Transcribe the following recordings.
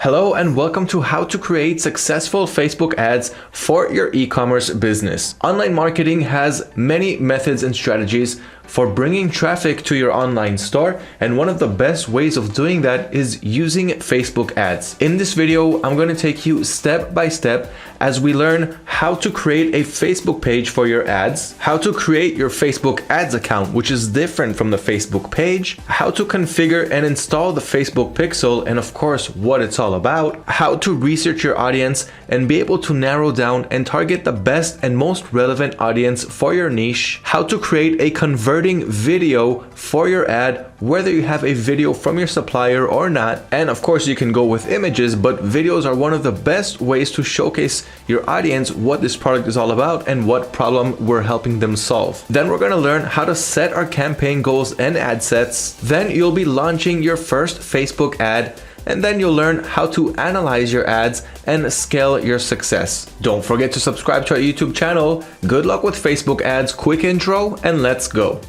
Hello and welcome to how to create successful Facebook ads for your e-commerce business. Online marketing has many methods and strategies for bringing traffic to your online store, and one of the best ways of doing that is using Facebook ads. In this video, I'm going to take you step by step as we learn how to create a Facebook page for your ads, how to create your Facebook ads account, which is different from the Facebook page, how to configure and install the Facebook pixel, and of course, what it's all about, how to research your audience and be able to narrow down and target the best and most relevant audience for your niche, how to create a converting video for your ad, whether you have a video from your supplier or not. And of course, you can go with images, but videos are one of the best ways to showcase your audience what this product is all about and what problem we're helping them solve. Then we're going to learn how to set our campaign goals and ad sets. Then you'll be launching your first Facebook ad, and then you'll learn how to analyze your ads and scale your success. Don't forget to subscribe to our YouTube channel. Good luck with Facebook ads, quick intro, and let's go.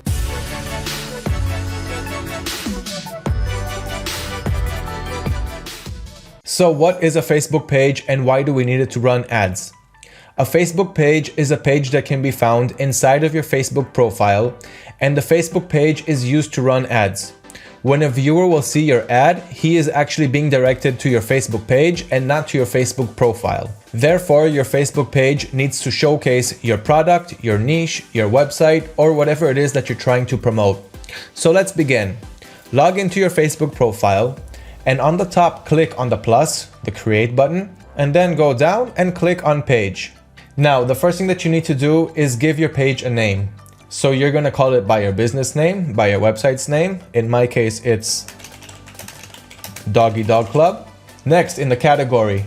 So what is a Facebook page and why do we need it to run ads? A Facebook page is a page that can be found inside of your Facebook profile, and the Facebook page is used to run ads. When a viewer will see your ad, he is actually being directed to your Facebook page and not to your Facebook profile. Therefore, your Facebook page needs to showcase your product, your niche, your website, or whatever it is that you're trying to promote. So let's begin. Log into your Facebook profile, and on the top, click on the plus, the create button, and then go down and click on page. Now, the first thing that you need to do is give your page a name. So you're going to call it by your business name, by your website's name. In my case, it's Doggy Dog Club. Next, in the category,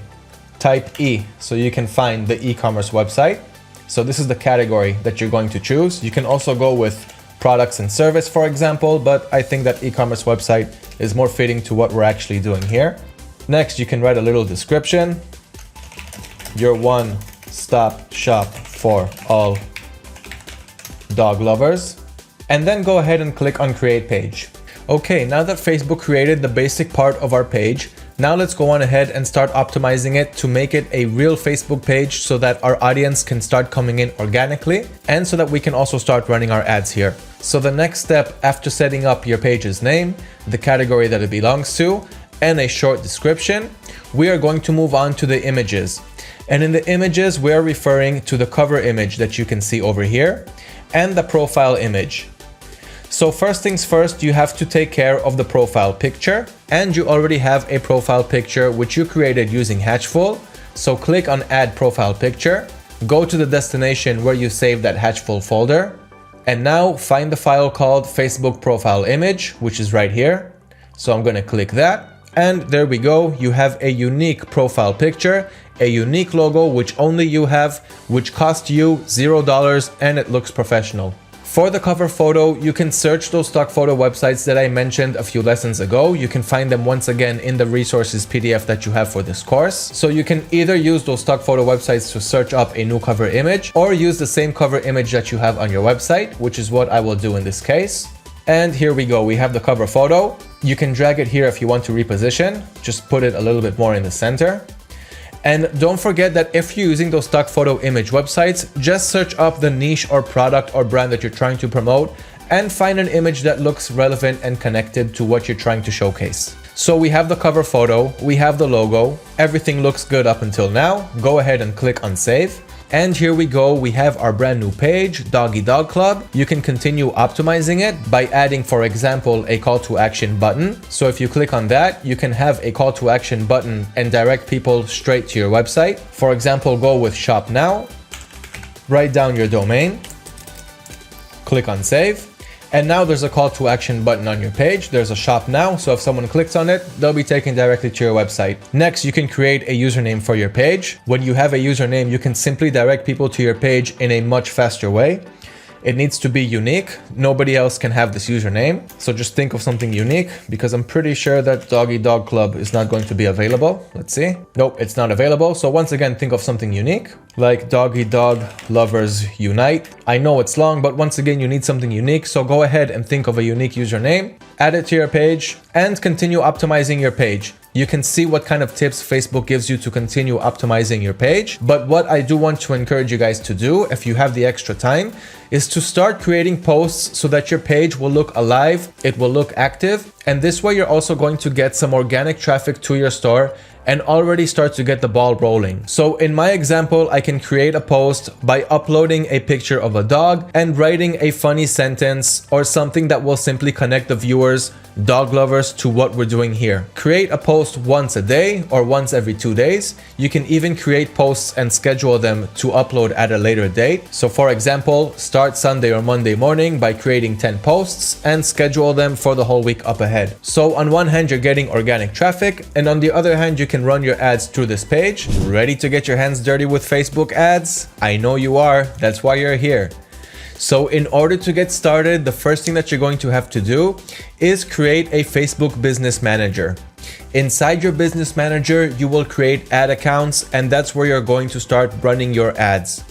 type E, so you can find the e-commerce website. So this is the category that you're going to choose. You can also go with products and service, for example, but I think that e-commerce website is more fitting to what we're actually doing here. Next, you can write a little description. Your one-stop shop for all dog lovers, and then go ahead and click on create page. Okay, now that Facebook created the basic part of our page, now let's go on ahead and start optimizing it to make it a real Facebook page so that our audience can start coming in organically and so that we can also start running our ads here. So the next step after setting up your page's name, the category that it belongs to, and a short description, we are going to move on to the images. And in the images, we're referring to the cover image that you can see over here and the profile image. So first things first, you have to take care of the profile picture, and you already have a profile picture which you created using Hatchful. So click on add profile picture, go to the destination where you saved that Hatchful folder, and now find the file called Facebook profile image, which is right here. So I'm going to click that, and there we go. You have a unique profile picture, a unique logo which only you have, which cost you $0, and it looks professional. For the cover photo, you can search those stock photo websites that I mentioned a few lessons ago. You can find them once again in the resources PDF that you have for this course. So you can either use those stock photo websites to search up a new cover image, or use the same cover image that you have on your website, which is what I will do in this case. And here we go, we have the cover photo. You can drag it here if you want to reposition, just put it a little bit more in the center. And don't forget that if you're using those stock photo image websites, just search up the niche or product or brand that you're trying to promote and find an image that looks relevant and connected to what you're trying to showcase. So we have the cover photo, we have the logo, everything looks good up until now. Go ahead and click on save. And here we go, we have our brand new page, Doggy Dog Club. You can continue optimizing it by adding, for example, a call to action button. So if you click on that, you can have a call to action button and direct people straight to your website. For example, go with shop now, write down your domain, click on save. And now there's a call to action button on your page. There's a shop now. So if someone clicks on it, they'll be taken directly to your website. Next, you can create a username for your page. When you have a username, you can simply direct people to your page in a much faster way. It needs to be unique. Nobody else can have this username. So just think of something unique, because I'm pretty sure that Doggy Dog Club is not going to be available. Let's see. Nope, it's not available. So once again, think of something unique, like Doggy Dog Lovers Unite. I know it's long, but once again, you need something unique. So go ahead and think of a unique username, add it to your page, and continue optimizing your page. You can see what kind of tips Facebook gives you to continue optimizing your page. But what I do want to encourage you guys to do, if you have the extra time, is to start creating posts so that your page will look alive, it will look active, and this way you're also going to get some organic traffic to your store and already start to get the ball rolling. So in my example, I can create a post by uploading a picture of a dog and writing a funny sentence or something that will simply connect the viewers, dog lovers, to what we're doing here. Create a post once a day or once every 2 days. You can even create posts and schedule them to upload at a later date. So for example, start Sunday or Monday morning by creating 10 posts and schedule them for the whole week up ahead. So on one hand, you're getting organic traffic, and on the other hand, you can run your ads through this page. Ready to get your hands dirty with Facebook ads? I know you are. That's why you're here. So in order to get started, the first thing that you're going to have to do is create a Facebook Business Manager. Inside your Business Manager, you will create ad accounts, and that's where you're going to start running your ads.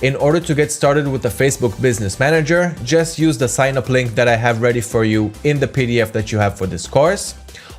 In order to get started with the Facebook Business Manager, just use the sign up link that I have ready for you in the PDF that you have for this course.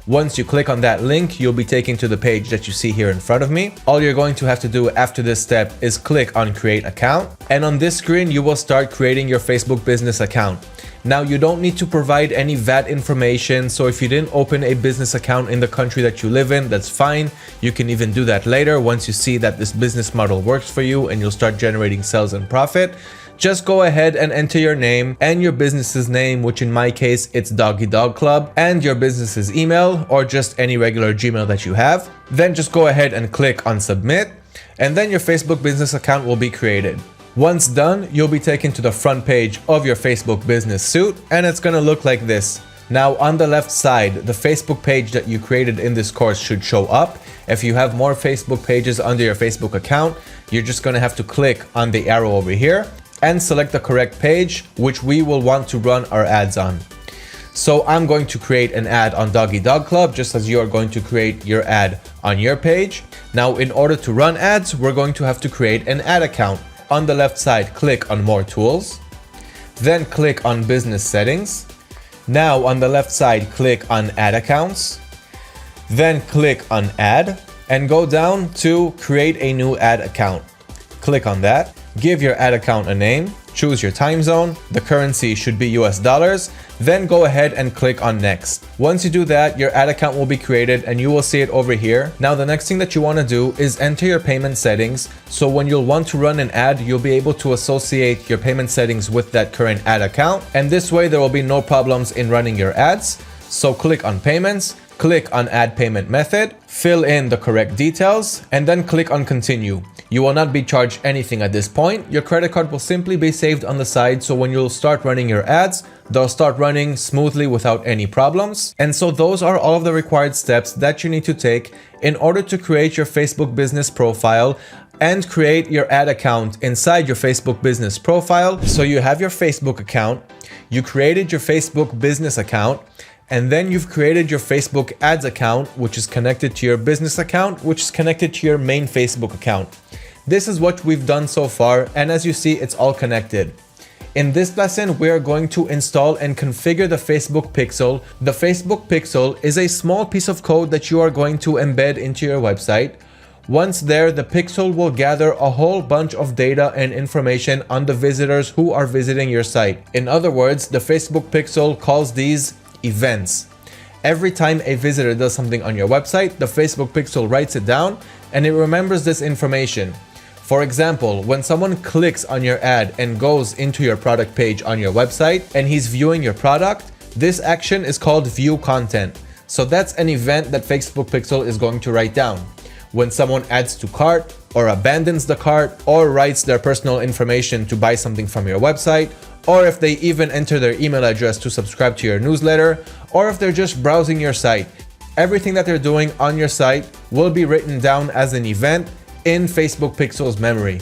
Once you click on that link, you'll be taken to the page that you see here in front of me. All you're going to have to do after this step is click on Create Account. And on this screen, you will start creating your Facebook business account. Now, you don't need to provide any VAT information. So if you didn't open a business account in the country that you live in, that's fine. You can even do that later once you see that this business model works for you and you'll start generating sales and profit. Just go ahead and enter your name and your business's name, which in my case, it's Doggy Dog Club, and your business's email or just any regular Gmail that you have. Then just go ahead and click on submit, and then your Facebook business account will be created. Once done, you'll be taken to the front page of your Facebook business suite, and it's gonna look like this. Now on the left side, the Facebook page that you created in this course should show up. If you have more Facebook pages under your Facebook account, you're just gonna have to click on the arrow over here and select the correct page, which we will want to run our ads on. So I'm going to create an ad on Doggy Dog Club, just as you are going to create your ad on your page. Now, in order to run ads, we're going to have to create an ad account. On the left side, click on More Tools, then click on Business Settings. Now on the left side, click on Ad Accounts, then click on Add, and go down to Create a New Ad Account. Click on that. Give your ad account a name, choose your time zone, the currency should be US dollars, then go ahead and click on next. Once you do that, your ad account will be created and you will see it over here. Now the next thing that you want to do is enter your payment settings. So when you'll want to run an ad, you'll be able to associate your payment settings with that current ad account. And this way there will be no problems in running your ads. So click on payments, click on add payment method, fill in the correct details, and then click on continue. You will not be charged anything at this point. Your credit card will simply be saved on the side, so when you'll start running your ads, they'll start running smoothly without any problems. And so those are all of the required steps that you need to take in order to create your Facebook business profile and create your ad account inside your Facebook business profile. So you have your Facebook account, you created your Facebook business account, and then you've created your Facebook ads account, which is connected to your business account, which is connected to your main Facebook account. This is what we've done so far, and as you see, it's all connected. In this lesson, we are going to install and configure the Facebook Pixel. The Facebook Pixel is a small piece of code that you are going to embed into your website. Once there, the Pixel will gather a whole bunch of data and information on the visitors who are visiting your site. In other words, the Facebook Pixel calls these events. Every time a visitor does something on your website, the Facebook Pixel writes it down and it remembers this information. For example, when someone clicks on your ad and goes into your product page on your website and he's viewing your product, this action is called view content. So that's an event that Facebook Pixel is going to write down. When someone adds to cart or abandons the cart or writes their personal information to buy something from your website, or if they even enter their email address to subscribe to your newsletter, or if they're just browsing your site, everything that they're doing on your site will be written down as an event in Facebook Pixel's memory.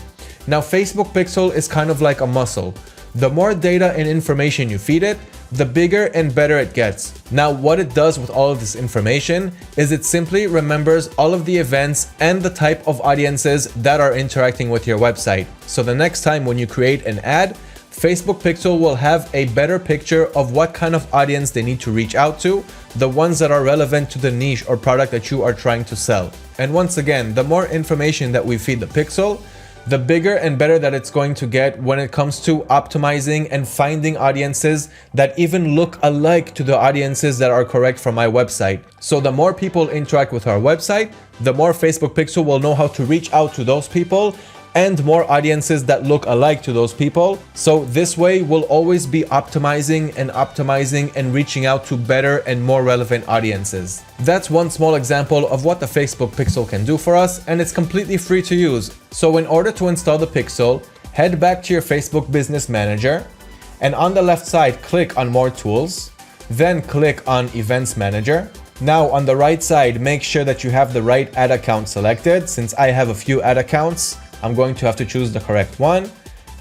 Now, Facebook Pixel is kind of like a muscle. The more data and information you feed it, the bigger and better it gets. Now, what it does with all of this information is it simply remembers all of the events and the type of audiences that are interacting with your website. So the next time when you create an ad, Facebook Pixel will have a better picture of what kind of audience they need to reach out to, the ones that are relevant to the niche or product that you are trying to sell. And once again, the more information that we feed the pixel, the bigger and better that it's going to get when it comes to optimizing and finding audiences that even look alike to the audiences that are correct from my website. So the more people interact with our website, the more Facebook Pixel will know how to reach out to those people and more audiences that look alike to those people. So this way we'll always be optimizing and reaching out to better and more relevant audiences. That's one small example of what the Facebook Pixel can do for us, and it's completely free to use. So in order to install the Pixel, head back to your Facebook Business Manager, and on the left side, click on More Tools, then click on Events Manager. Now on the right side, make sure that you have the right ad account selected. Since I have a few ad accounts, I'm going to have to choose the correct one.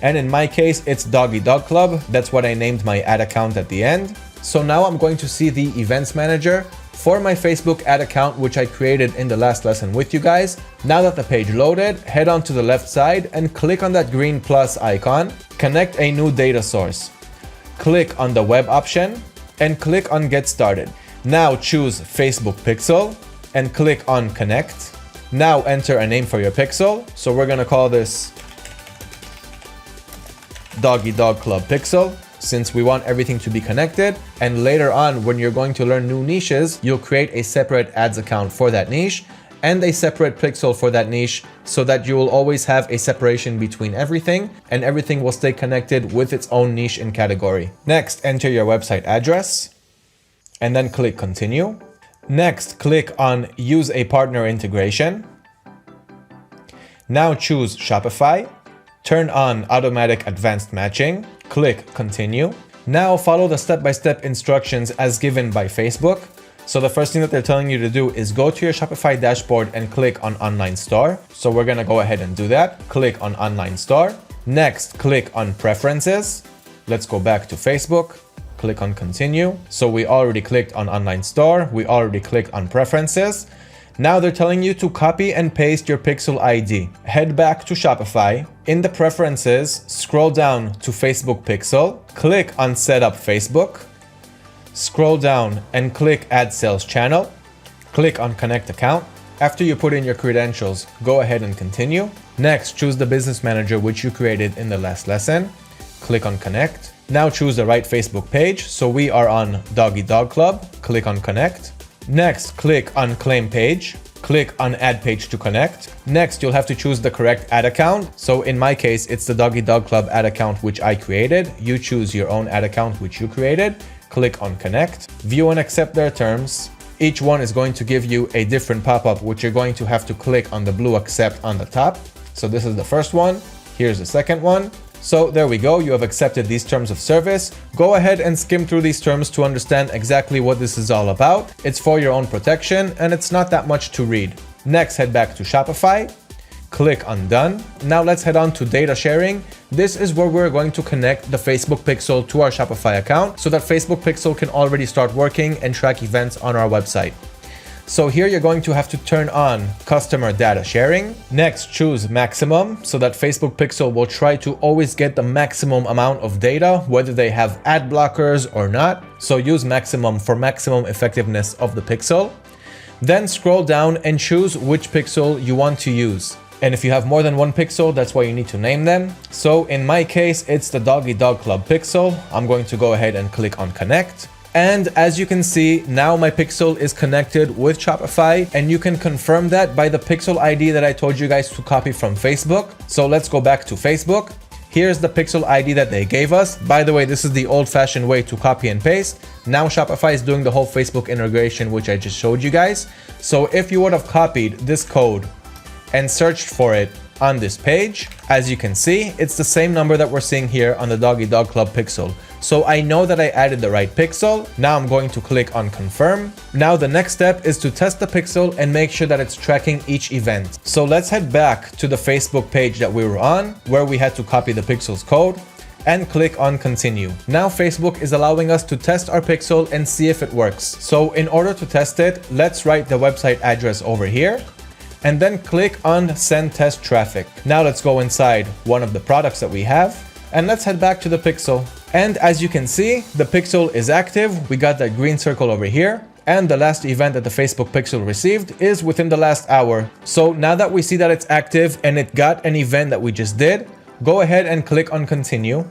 And in my case, it's Doggy Dog Club. That's what I named my ad account at the end. So now I'm going to see the Events Manager for my Facebook ad account, which I created in the last lesson with you guys. Now that the page loaded, head on to the left side and click on that green plus icon. Connect a new data source. Click on the web option and click on Get Started. Now choose Facebook Pixel and click on Connect. Now enter a name for your pixel. So we're gonna call this Doggy Dog Club Pixel, since we want everything to be connected. And later on, when you're going to learn new niches, you'll create a separate ads account for that niche and a separate pixel for that niche, so that you will always have a separation between everything and everything will stay connected with its own niche and category. Next, enter your website address and then click Continue. Next, click on Use a Partner Integration. Now choose Shopify. Turn on Automatic Advanced Matching. Click Continue. Now follow the step-by-step instructions as given by Facebook. So the first thing that they're telling you to do is go to your Shopify dashboard and click on Online Store. So we're gonna go ahead and do that. Click on Online Store. Next, click on Preferences. Let's go back to Facebook. Click on Continue. So we already clicked on Online Store. We already clicked on Preferences. Now they're telling you to copy and paste your Pixel ID. Head back to Shopify. In the Preferences, scroll down to Facebook Pixel. Click on Set Up Facebook. Scroll down and click Add Sales Channel. Click on Connect Account. After you put in your credentials, go ahead and continue. Next, choose the Business Manager which you created in the last lesson. Click on Connect. Now choose the right Facebook page. So we are on Doggy Dog Club. Click on Connect. Next, click on Claim Page. Click on Add Page to Connect. Next, you'll have to choose the correct ad account. So in my case, it's the Doggy Dog Club ad account which I created. You choose your own ad account which you created. Click on Connect. View and accept their terms. Each one is going to give you a different pop-up which you're going to have to click on the blue Accept on the top. So this is the first one. Here's the second one. So there we go, you have accepted these terms of service. Go ahead and skim through these terms to understand exactly what this is all about. It's for your own protection and it's not that much to read. Next, head back to Shopify. Click on Done. Now let's head on to data sharing. This is where we're going to connect the Facebook Pixel to our Shopify account so that Facebook Pixel can already start working and track events on our website. So here you're going to have to turn on customer data sharing. Next, choose maximum so that Facebook Pixel will try to always get the maximum amount of data, whether they have ad blockers or not. So use maximum for maximum effectiveness of the pixel. Then scroll down and choose which pixel you want to use. And if you have more than one pixel, that's why you need to name them. So in my case, it's the Doggy Dog Club pixel. I'm going to go ahead and click on Connect. And as you can see, now my pixel is connected with Shopify, and you can confirm that by the pixel ID that I told you guys to copy from Facebook. So let's go back to Facebook. Here's the pixel ID that they gave us. By the way, this is the old-fashioned way to copy and paste. Now Shopify is doing the whole Facebook integration, which I just showed you guys. So if you would have copied this code and searched for it on this page, as you can see, it's the same number that we're seeing here on the Doggy Dog Club pixel. So I know that I added the right pixel. Now I'm going to click on confirm. Now the next step is to test the pixel and make sure that it's tracking each event. So let's head back to the Facebook page that we were on, where we had to copy the pixel's code, and click on continue. Now Facebook is allowing us to test our pixel and see if it works. So in order to test it, let's write the website address over here and then click on send test traffic. Now let's go inside one of the products that we have and let's head back to the pixel. And as you can see, the pixel is active. We got that green circle over here. And the last event that the Facebook Pixel received is within the last hour. So now that we see that it's active and it got an event that we just did, go ahead and click on continue.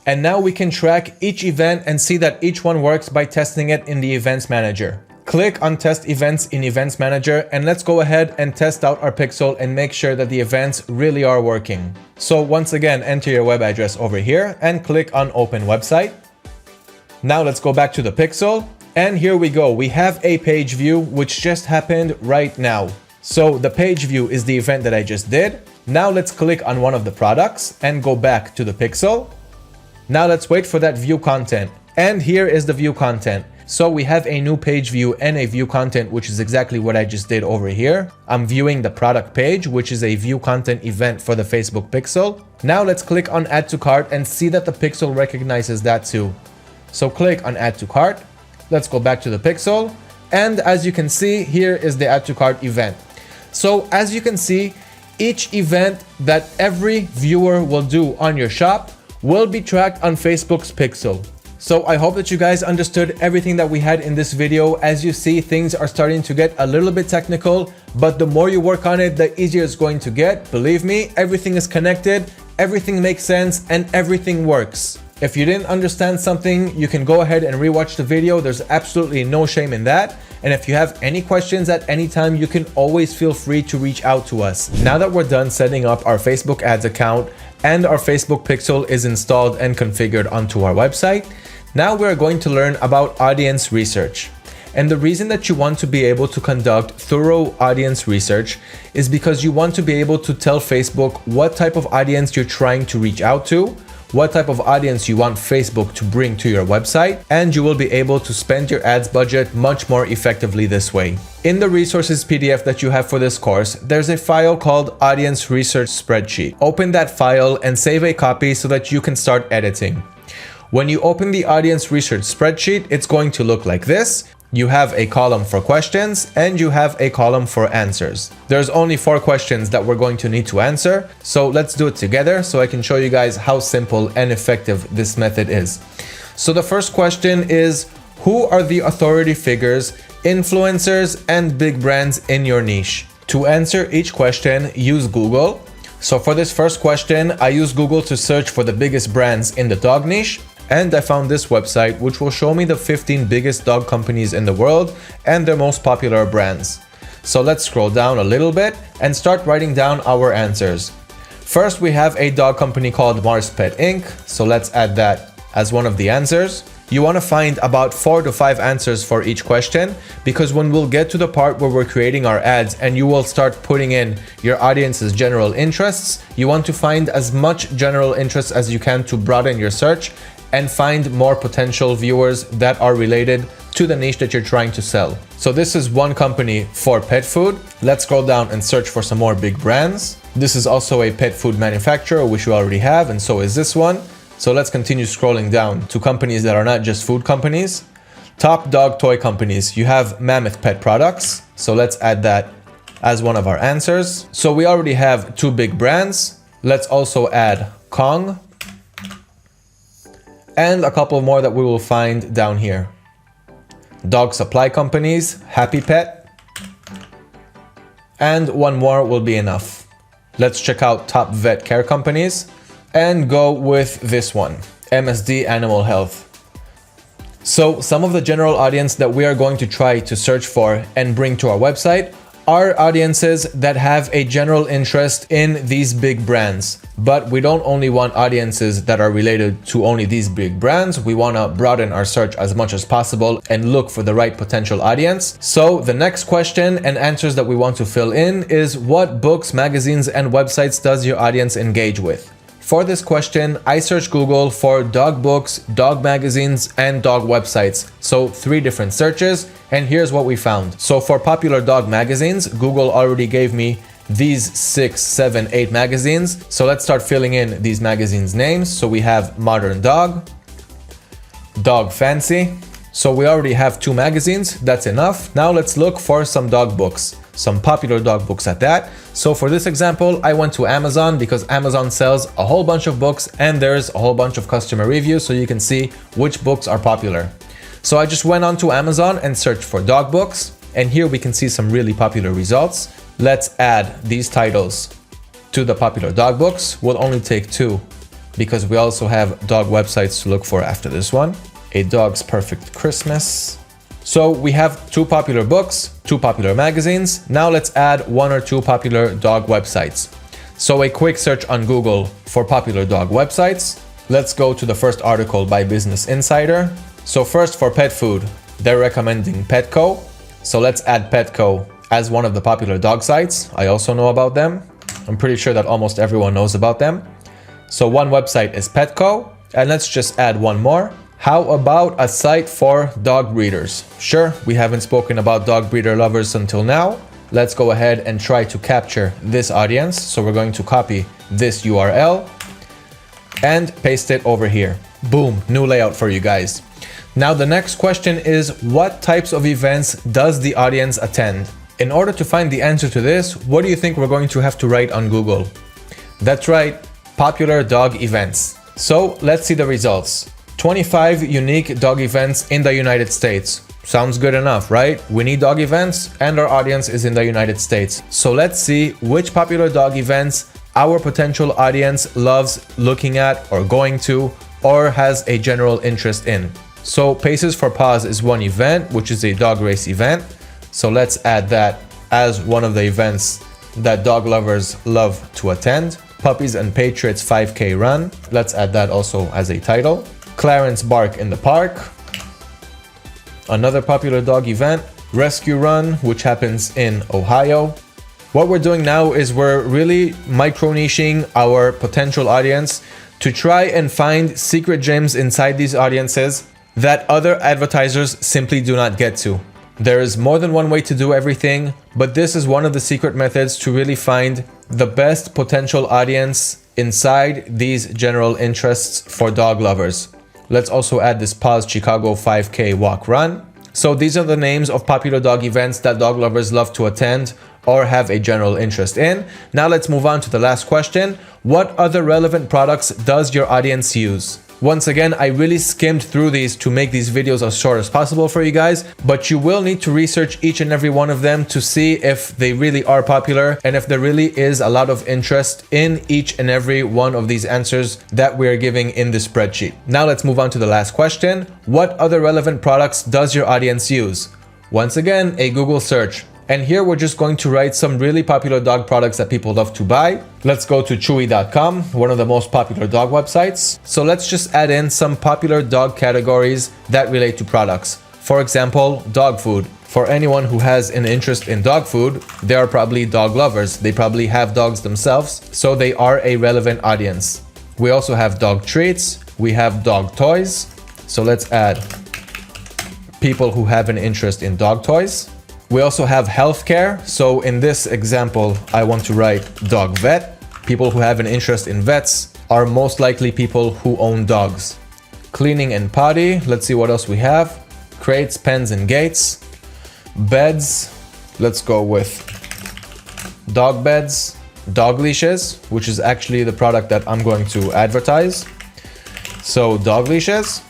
And now we can track each event and see that each one works by testing it in the Events Manager. Click on Test Events in Events Manager and let's go ahead and test out our Pixel and make sure that the events really are working. So once again, enter your web address over here and click on Open Website. Now let's go back to the Pixel. And here we go. We have a page view, which just happened right now. So the page view is the event that I just did. Now let's click on one of the products and go back to the Pixel. Now let's wait for that view content. And here is the view content. So we have a new page view and a view content, which is exactly what I just did over here. I'm viewing the product page, which is a view content event for the Facebook Pixel. Now let's click on Add to Cart and see that the Pixel recognizes that too. So click on Add to Cart. Let's go back to the Pixel. And as you can see, here is the Add to Cart event. So as you can see, each event that every viewer will do on your shop will be tracked on Facebook's Pixel. So I hope that you guys understood everything that we had in this video. As you see, things are starting to get a little bit technical, but the more you work on it, the easier it's going to get. Believe me, everything is connected, everything makes sense, and everything works. If you didn't understand something, you can go ahead and rewatch the video. There's absolutely no shame in that. And if you have any questions at any time, you can always feel free to reach out to us. Now that we're done setting up our Facebook ads account and our Facebook Pixel is installed and configured onto our website, now we're going to learn about audience research. And the reason that you want to be able to conduct thorough audience research is because you want to be able to tell Facebook what type of audience you're trying to reach out to, what type of audience you want Facebook to bring to your website, and you will be able to spend your ads budget much more effectively this way. In the resources PDF that you have for this course, there's a file called Audience Research Spreadsheet. Open that file and save a copy so that you can start editing. When you open the Audience Research Spreadsheet, it's going to look like this. You have a column for questions and you have a column for answers. There's only 4 questions that we're going to need to answer. So let's do it together so I can show you guys how simple and effective this method is. So the first question is, who are the authority figures, influencers, and big brands in your niche? To answer each question, use Google. So for this first question, I use Google to search for the biggest brands in the dog niche. And I found this website, which will show me the 15 biggest dog companies in the world and their most popular brands. So let's scroll down a little bit and start writing down our answers. First, we have a dog company called Mars Pet Inc. So let's add that as one of the answers. You want to find about 4 to 5 answers for each question, because when we'll get to the part where we're creating our ads and you will start putting in your audience's general interests, you want to find as much general interest as you can to broaden your search and find more potential viewers that are related to the niche that you're trying to sell. So this is one company for pet food. Let's scroll down and search for some more big brands. This is also a pet food manufacturer, which we already have, and so is this one. So let's continue scrolling down to companies that are not just food companies. Top dog toy companies. You have Mammoth Pet Products. So let's add that as one of our answers. So we already have 2 big brands. Let's also add Kong. And a couple more that we will find down here. Dog supply companies, Happy Pet. And one more will be enough. Let's check out top vet care companies and go with this one, MSD Animal Health. So some of the general audience that we are going to try to search for and bring to our website are audiences that have a general interest in these big brands. But we don't only want audiences that are related to only these big brands. We want to broaden our search as much as possible and look for the right potential audience. So the next question and answers that we want to fill in is, what books, magazines, and websites does your audience engage with? For this question, I searched Google for dog books, dog magazines, and dog websites. So 3 different searches, and here's what we found. So for popular dog magazines, Google already gave me these 6, 7, 8 magazines. So let's start filling in these magazines' names. So we have Modern Dog, Dog Fancy. So we already have 2 magazines, that's enough. Now let's look for some dog books, some popular dog books at that. So for this example, I went to Amazon because Amazon sells a whole bunch of books and there's a whole bunch of customer reviews, so you can see which books are popular. So I just went onto Amazon and searched for dog books, and here we can see some really popular results. Let's add these titles to the popular dog books. We'll only take 2 because we also have dog websites to look for after this one. A Dog's Perfect Christmas. So we have 2 popular books, 2 popular magazines. Now let's add 1 or 2 popular dog websites. So a quick search on Google for popular dog websites. Let's go to the first article by Business Insider. So first, for pet food, they're recommending Petco. So let's add Petco as one of the popular dog sites. I also know about them. I'm pretty sure that almost everyone knows about them. So one website is Petco, and let's just add 1 more. How about a site for dog breeders? Sure, we haven't spoken about dog breeder lovers until now. Let's go ahead and try to capture this audience. So we're going to copy this URL and paste it over here. Boom, new layout for you guys. Now the next question is, what types of events does the audience attend? In order to find the answer to this, what do you think we're going to have to write on Google? That's right, popular dog events. So let's see the results. 25 unique dog events in the United States. Sounds good enough, right? We need dog events and our audience is in the United States. So let's see which popular dog events our potential audience loves looking at or going to or has a general interest in. So Paces for Paws is one event, which is a dog race event. So let's add that as one of the events that dog lovers love to attend. Puppies and Patriots 5K run. Let's add that also as a title. Clarence Bark in the Park. Another popular dog event. Rescue Run, which happens in Ohio. What we're doing now is we're really micro-niching our potential audience to try and find secret gems inside these audiences that other advertisers simply do not get to. There is more than one way to do everything, but this is one of the secret methods to really find the best potential audience inside these general interests for dog lovers. Let's also add this Paws Chicago 5K walk run. So these are the names of popular dog events that dog lovers love to attend or have a general interest in. Now let's move on to the last question. What other relevant products does your audience use? Once again, I really skimmed through these to make these videos as short as possible for you guys, but you will need to research each and every one of them to see if they really are popular and if there really is a lot of interest in each and every one of these answers that we are giving in this spreadsheet. Now let's move on to the last question. What other relevant products does your audience use? Once again, a Google search. And here we're just going to write some really popular dog products that people love to buy. Let's go to Chewy.com, one of the most popular dog websites. So let's just add in some popular dog categories that relate to products. For example, dog food. For anyone who has an interest in dog food, they are probably dog lovers. They probably have dogs themselves, so they are a relevant audience. We also have dog treats. We have dog toys. So let's add people who have an interest in dog toys. We also have healthcare. So in this example, I want to write dog vet. People who have an interest in vets are most likely people who own dogs. Cleaning and potty. Let's see what else we have. Crates, pens, and gates. Beds. Let's go with dog beds. Dog leashes, which is actually the product that I'm going to advertise. So dog leashes.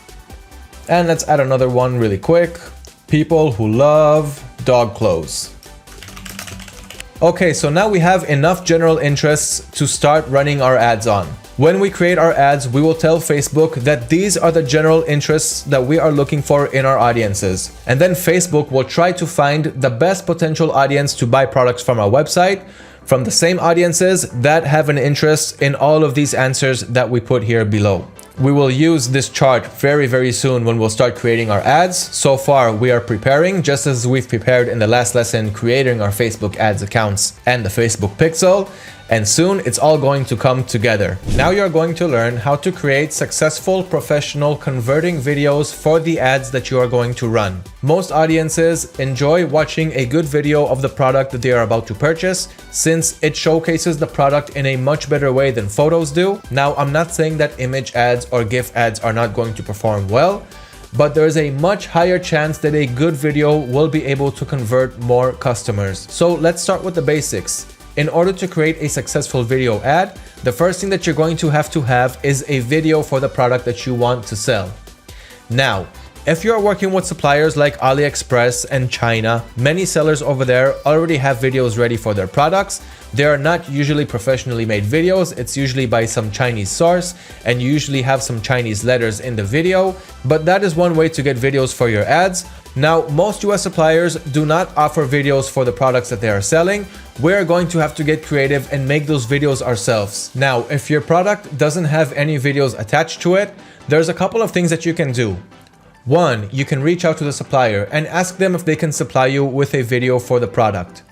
And let's add another one really quick. People who love dog clothes. Okay, so now we have enough general interests to start running our ads on. When we create our ads, we will tell Facebook that these are the general interests that we are looking for in our audiences. And then Facebook will try to find the best potential audience to buy products from our website from the same audiences that have an interest in all of these answers that we put here below. We will use this chart very soon when we'll start creating our ads. So far, we are preparing, just as we've prepared in the last lesson, creating our Facebook ads accounts and the Facebook pixel. And soon it's all going to come together. Now you're going to learn how to create successful professional converting videos for the ads that you are going to run. Most audiences enjoy watching a good video of the product that they are about to purchase, since it showcases the product in a much better way than photos do. Now, I'm not saying that image ads or GIF ads are not going to perform well, but there is a much higher chance that a good video will be able to convert more customers. So let's start with the basics. In order to create a successful video ad, the first thing that you're going to have is a video for the product that you want to sell. Now, If you're working with suppliers like AliExpress and China, many sellers over there already have videos ready for their products. They are not usually professionally made videos, it's usually by some Chinese source, and you usually have some Chinese letters in the video, but that is one way to get videos for your ads. Now, most US suppliers do not offer videos for the products that they are selling. We're going to have to get creative and make those videos ourselves. Now, if your product doesn't have any videos attached to it, there's a couple of things that you can do. One, you can reach out to the supplier and ask them if they can supply you with a video for the product.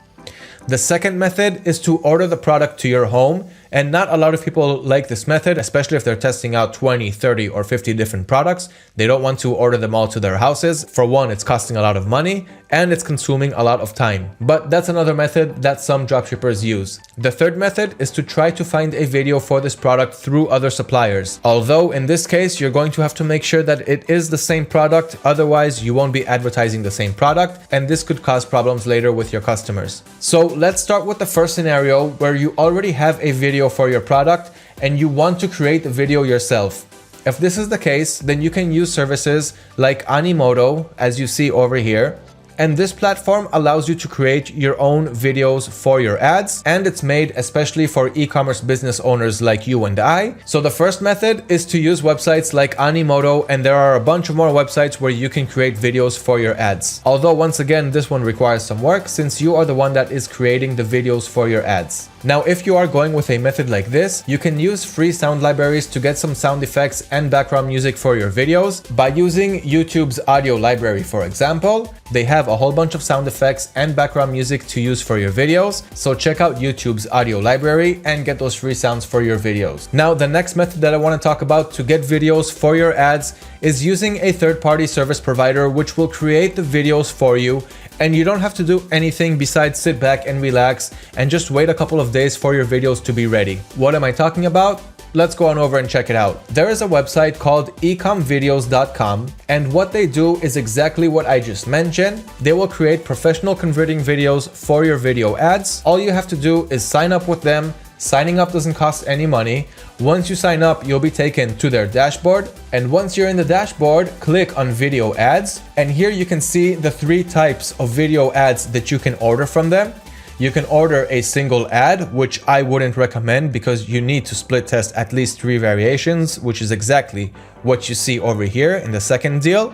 The second method is to order the product to your home, and not a lot of people like this method, especially if they're testing out 20, 30, or 50 different products. They don't want to order them all to their houses. For one, it's costing a lot of money and it's consuming a lot of time. But that's another method that some dropshippers use. The third method is to try to find a video for this product through other suppliers. Although in this case, you're going to have to make sure that it is the same product, otherwise you won't be advertising the same product, and this could cause problems later with your customers. So let's start with the first scenario where you already have a video for your product and you want to create the video yourself. If this is the case, then you can use services like Animoto, as you see over here. And this platform allows you to create your own videos for your ads, and it's made especially for e-commerce business owners like you and I. So the first method is to use websites like Animoto, and there are a bunch of more websites where you can create videos for your ads. Although once again, this one requires some work since you are the one that is creating the videos for your ads. Now, if you are going with a method like this, you can use free sound libraries to get some sound effects and background music for your videos. By using YouTube's audio library, for example, they have a whole bunch of sound effects and background music to use for your videos. So check out YouTube's audio library and get those free sounds for your videos. Now, the next method that I want to talk about to get videos for your ads is using a third-party service provider, which will create the videos for you. And you don't have to do anything besides sit back and relax and just wait a couple of days for your videos to be ready. What am I talking about? Let's go on over and check it out. There is a website called ecomvideos.com, and what they do is exactly what I just mentioned. They will create professional converting videos for your video ads. All you have to do is sign up with them. Signing up doesn't cost any money. Once you sign up, you'll be taken to their dashboard. And once you're in the dashboard, click on video ads. And here you can see the 3 types of video ads that you can order from them. You can order a single ad, which I wouldn't recommend because you need to split test at least 3 variations, which is exactly what you see over here in the second deal.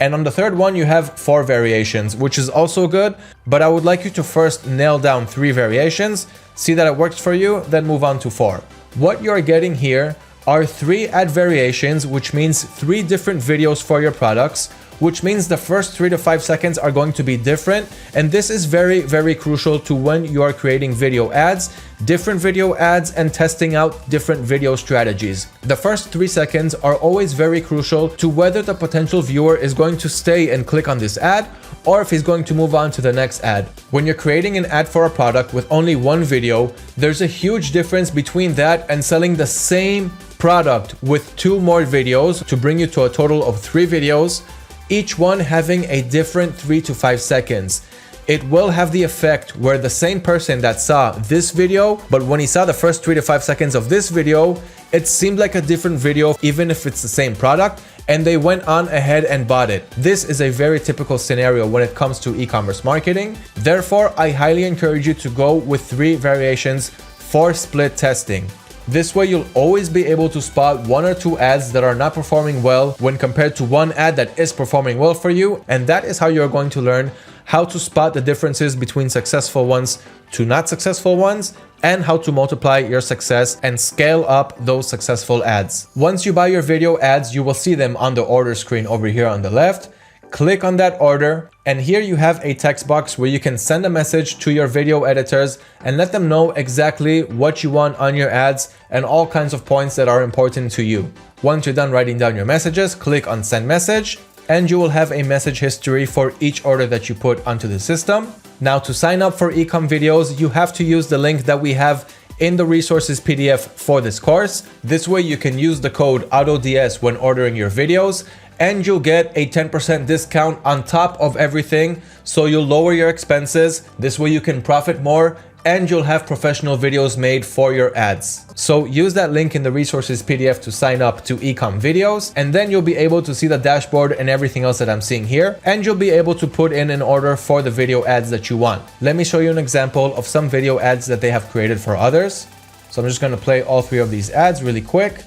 And on the third one, you have 4 variations, which is also good, but I would like you to first nail down 3 variations, see that it works for you, then move on to 4. What you're getting here are 3 ad variations, which means 3 different videos for your products, which means the first 3 to 5 seconds are going to be different. And this is very, very crucial to when you are creating video ads, different video ads, and testing out different video strategies. The first 3 seconds are always very crucial to whether the potential viewer is going to stay and click on this ad or if he's going to move on to the next ad. When you're creating an ad for a product with only 1 video, there's a huge difference between that and selling the same product with 2 more videos to bring you to a total of 3 videos, each one having a different 3 to 5 seconds. It will have the effect where the same person that saw this video, but when he saw the first 3 to 5 seconds of this video, it seemed like a different video, even if it's the same product, and they went on ahead and bought it. This is a very typical scenario when it comes to e-commerce marketing. Therefore, I highly encourage you to go with 3 variations for split testing. This way, you'll always be able to spot 1 or 2 ads that are not performing well when compared to 1 ad that is performing well for you. And that is how you're going to learn how to spot the differences between successful ones to not successful ones, and how to multiply your success and scale up those successful ads. Once you buy your video ads, you will see them on the order screen over here on the left. Click on that order, and here you have a text box where you can send a message to your video editors and let them know exactly what you want on your ads and all kinds of points that are important to you. Once you're done writing down your messages, click on send message, and you will have a message history for each order that you put onto the system. Now, to sign up for Ecom Videos, you have to use the link that we have in the resources PDF for this course. This way you can use the code AUTODS when ordering your videos, and you'll get a 10% discount on top of everything. So you'll lower your expenses. This way you can profit more and you'll have professional videos made for your ads. So use that link in the resources PDF to sign up to Ecom Videos, and then you'll be able to see the dashboard and everything else that I'm seeing here, and you'll be able to put in an order for the video ads that you want. Let me show you an example of some video ads that they have created for others. So I'm just going to play all 3 of these ads really quick.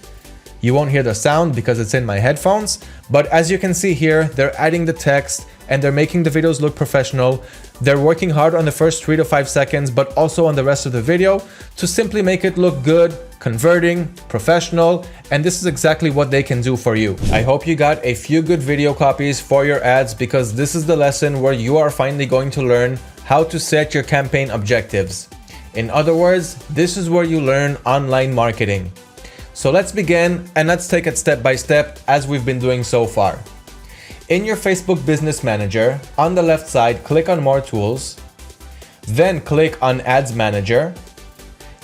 You won't hear the sound because it's in my headphones, but as you can see here, they're adding the text and they're making the videos look professional. They're working hard on the first 3 to 5 seconds, but also on the rest of the video to simply make it look good, converting, professional, and this is exactly what they can do for you. I hope you got a few good video copies for your ads, because this is the lesson where you are finally going to learn how to set your campaign objectives. In other words, this is where you learn online marketing. So let's begin and let's take it step by step as we've been doing so far. In your Facebook Business Manager, on the left side, click on More Tools, then click on Ads Manager.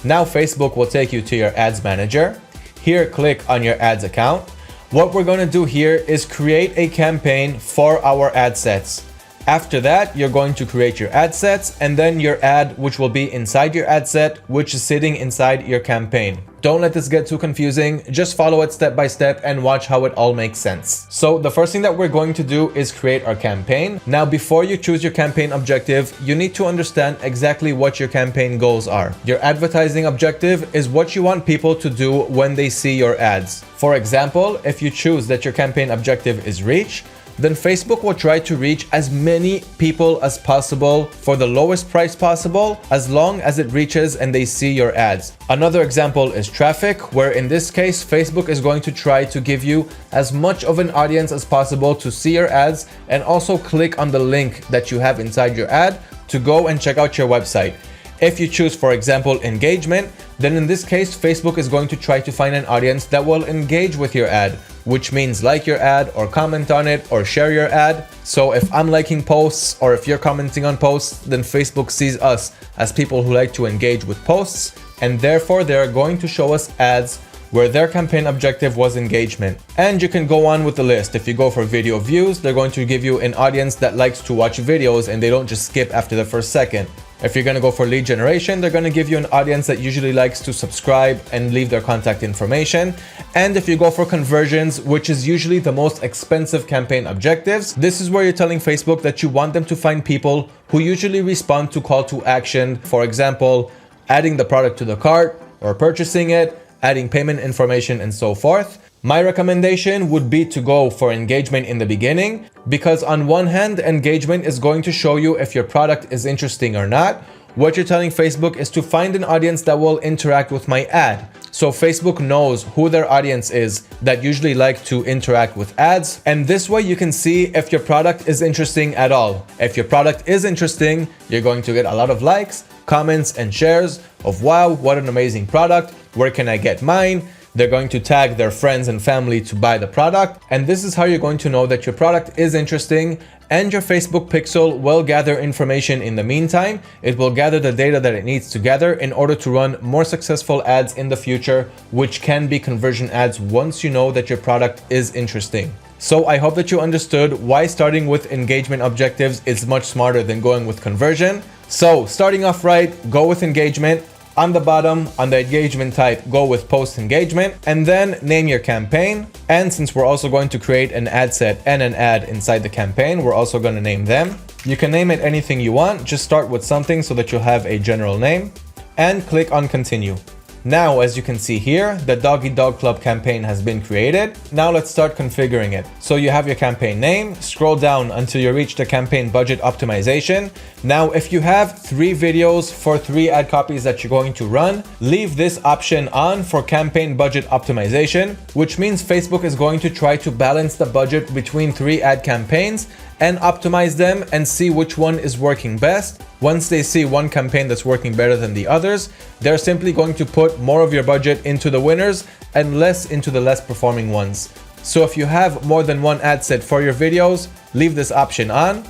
Now Facebook will take you to your Ads Manager. Here, click on your ads account. What we're going to do here is create a campaign for our ad sets. After that, you're going to create your ad sets and then your ad, which will be inside your ad set, which is sitting inside your campaign. Don't let this get too confusing. Just follow it step by step and watch how it all makes sense. So the first thing that we're going to do is create our campaign. Now, before you choose your campaign objective, you need to understand exactly what your campaign goals are. Your advertising objective is what you want people to do when they see your ads. For example, if you choose that your campaign objective is reach, then Facebook will try to reach as many people as possible for the lowest price possible, as long as it reaches and they see your ads. Another example is traffic, where in this case, Facebook is going to try to give you as much of an audience as possible to see your ads and also click on the link that you have inside your ad to go and check out your website. If you choose, for example, engagement, then in this case, Facebook is going to try to find an audience that will engage with your ad, which means like your ad or comment on it or share your ad. So if I'm liking posts or if you're commenting on posts, then Facebook sees us as people who like to engage with posts, and therefore they're going to show us ads where their campaign objective was engagement. And you can go on with the list. If you go for video views, they're going to give you an audience that likes to watch videos and they don't just skip after the first second. If you're going to go for lead generation, they're going to give you an audience that usually likes to subscribe and leave their contact information. And if you go for conversions, which is usually the most expensive campaign objectives, this is where you're telling Facebook that you want them to find people who usually respond to call to action. For example, adding the product to the cart or purchasing it, adding payment information, and so forth. My recommendation would be to go for engagement in the beginning, because on one hand, engagement is going to show you if your product is interesting or not. What you're telling Facebook is to find an audience that will interact with my ad. So Facebook knows who their audience is that usually like to interact with ads. And this way you can see if your product is interesting at all. If your product is interesting, you're going to get a lot of likes, comments, and shares of, wow, what an amazing product. Where can I get mine? They're going to tag their friends and family to buy the product. And this is how you're going to know that your product is interesting, and your Facebook pixel will gather information in the meantime. It will gather the data that it needs to gather in order to run more successful ads in the future, which can be conversion ads once you know that your product is interesting. So I hope that you understood why starting with engagement objectives is much smarter than going with conversion. So starting off right, go with engagement. On the bottom, on the engagement type, go with post engagement, and then name your campaign. And since we're also going to create an ad set and an ad inside the campaign, we're also going to name them. You can name it anything you want. Just start with something so that you'll have a general name, and click on continue. Now, as you can see here, the Doggy Dog Club campaign has been created. Now let's start configuring it. So you have your campaign name, scroll down until you reach the campaign budget optimization. Now, if you have 3 videos for 3 ad copies that you're going to run, leave this option on for campaign budget optimization, which means Facebook is going to try to balance the budget between 3 ad campaigns and optimize them and see which one is working best. Once they see one campaign that's working better than the others, they're simply going to put more of your budget into the winners and less into the less performing ones. So if you have more than one ad set for your videos, leave this option on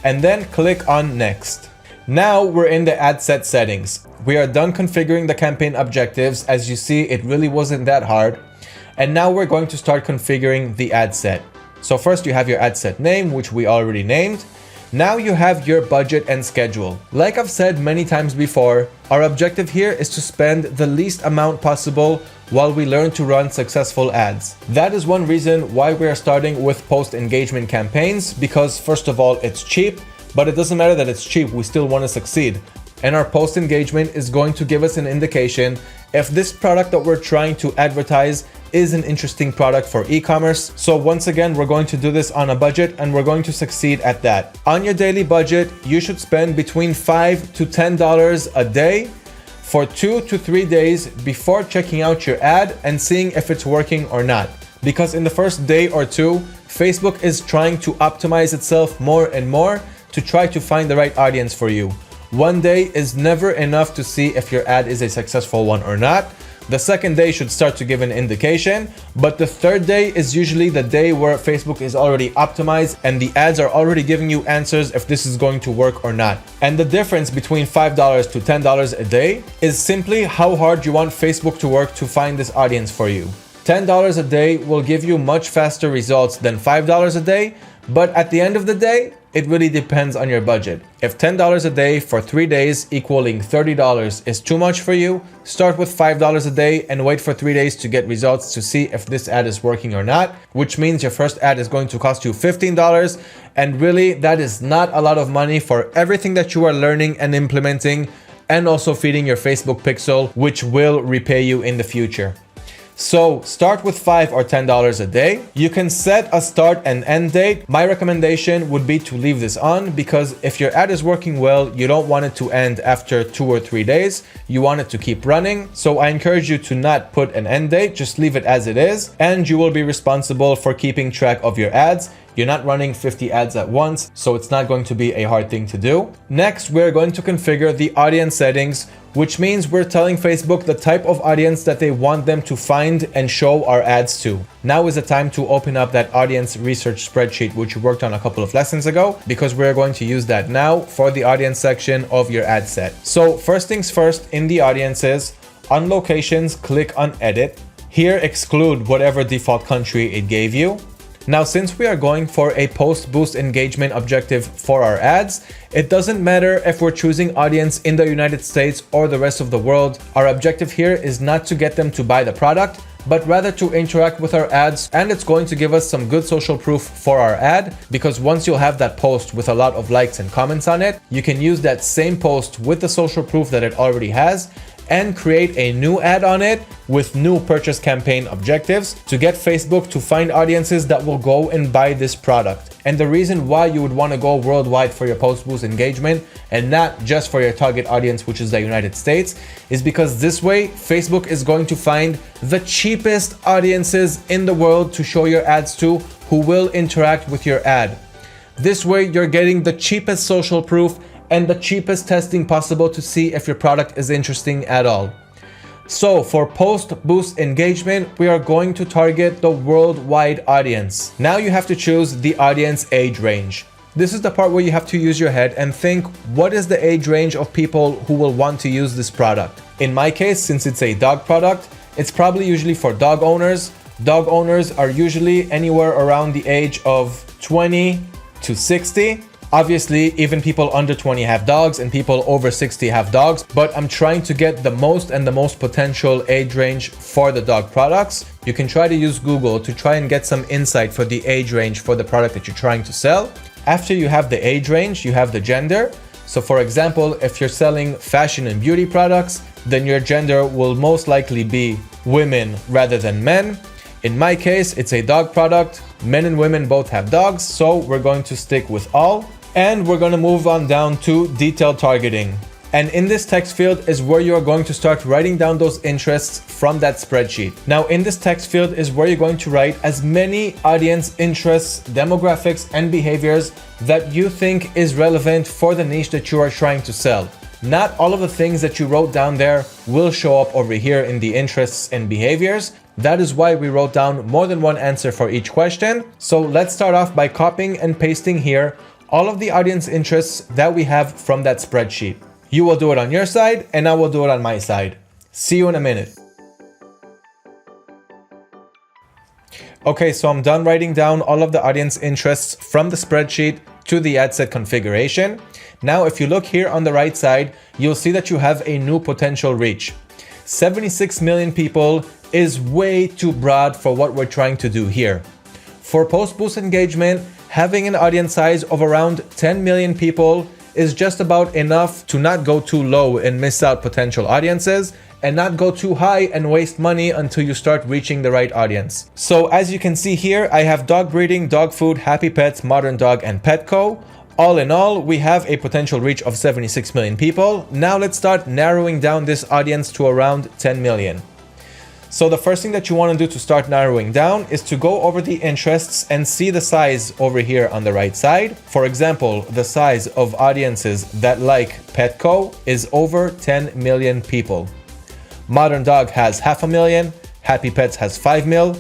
and then click on next. Now we're in the ad set settings. We are done configuring the campaign objectives. As you see, it really wasn't that hard. And now we're going to start configuring the ad set. So first you have your ad set name, which we already named. Now you have your budget and schedule. Like I've said many times before, our objective here is to spend the least amount possible while we learn to run successful ads. That is one reason why we are starting with post-engagement campaigns, because first of all, it's cheap, but it doesn't matter that it's cheap, we still want to succeed. And our post-engagement is going to give us an indication if this product that we're trying to advertise is an interesting product for e-commerce. So once again, we're going to do this on a budget and we're going to succeed at that. On your daily budget, you should spend between $5 to $10 a day for 2 to 3 days before checking out your ad and seeing if it's working or not. Because in the first day or two, Facebook is trying to optimize itself more and more to try to find the right audience for you. One day is never enough to see if your ad is a successful one or not. The second day should start to give an indication, but the third day is usually the day where Facebook is already optimized and the ads are already giving you answers if this is going to work or not. And the difference between $5 to $10 a day is simply how hard you want Facebook to work to find this audience for you. $10 a day will give you much faster results than $5 a day, but at the end of the day, it really depends on your budget. If $10 a day for 3 days equaling $30 is too much for you, start with $5 a day and wait for 3 days to get results to see if this ad is working or not, which means your first ad is going to cost you $15. And really, that is not a lot of money for everything that you are learning and implementing, and also feeding your Facebook pixel, which will repay you in the future. So start with $5 or $10 a day. You can set a start and end date. My recommendation would be to leave this on, because if your ad is working well, you don't want it to end after 2 or 3 days. You want it to keep running. So I encourage you to not put an end date, just leave it as it is, and you will be responsible for keeping track of your ads. You're not running 50 ads at once, so it's not going to be a hard thing to do. Next, we're going to configure the audience settings, which means we're telling Facebook the type of audience that they want them to find and show our ads to. Now is the time to open up that audience research spreadsheet, which you worked on a couple of lessons ago, because we're going to use that now for the audience section of your ad set. So first things first, in the audiences, on locations, click on edit. Here, exclude whatever default country it gave you. Now, since we are going for a post-boost engagement objective for our ads, it doesn't matter if we're choosing audience in the United States or the rest of the world. Our objective here is not to get them to buy the product, but rather to interact with our ads, and it's going to give us some good social proof for our ad, because once you'll have that post with a lot of likes and comments on it, you can use that same post with the social proof that it already has and create a new ad on it with new purchase campaign objectives to get Facebook to find audiences that will go and buy this product. And the reason why you would want to go worldwide for your post-boost engagement and not just for your target audience, which is the United States, is because this way Facebook is going to find the cheapest audiences in the world to show your ads to, who will interact with your ad. This way you're getting the cheapest social proof and the cheapest testing possible to see if your product is interesting at all. So for post-boost engagement, we are going to target the worldwide audience. Now you have to choose the audience age range. This is the part where you have to use your head and think, what is the age range of people who will want to use this product? In my case, since it's a dog product, it's probably usually for dog owners. Dog owners are usually anywhere around the age of 20 to 60. Obviously, even people under 20 have dogs and people over 60 have dogs, but I'm trying to get the most potential age range for the dog products. You can try to use Google to try and get some insight for the age range for the product that you're trying to sell. After you have the age range, you have the gender. So for example, if you're selling fashion and beauty products, then your gender will most likely be women rather than men. In my case, it's a dog product. Men and women both have dogs, so we're going to stick with all. And we're going to move on down to detailed targeting. And in this text field is where you are going to start writing down those interests from that spreadsheet. Now, in this text field is where you're going to write as many audience interests, demographics, and behaviors that you think is relevant for the niche that you are trying to sell. Not all of the things that you wrote down there will show up over here in the interests and behaviors. That is why we wrote down more than one answer for each question. So let's start off by copying and pasting here all of the audience interests that we have from that spreadsheet. You will do it on your side and I will do it on my side. See you in a minute. Okay, so I'm done writing down all of the audience interests from the spreadsheet. to the ad set configuration. Now, if you look here on the right side, you'll see that you have a new potential reach. 76 million people is way too broad for what we're trying to do here. For post boost engagement, having an audience size of around 10 million people is just about enough to not go too low and miss out potential audiences, and not go too high and waste money until you start reaching the right audience. So as you can see here, I have dog breeding, dog food, Happy Pets, Modern Dog, and Petco. All in all, we have a potential reach of 76 million people. Now let's start narrowing down this audience to around 10 million. So the first thing that you want to do to start narrowing down is to go over the interests and see the size over here on the right side. For example, the size of audiences that like Petco is over 10 million people. Modern Dog has 500,000, Happy Pets has 5 mil,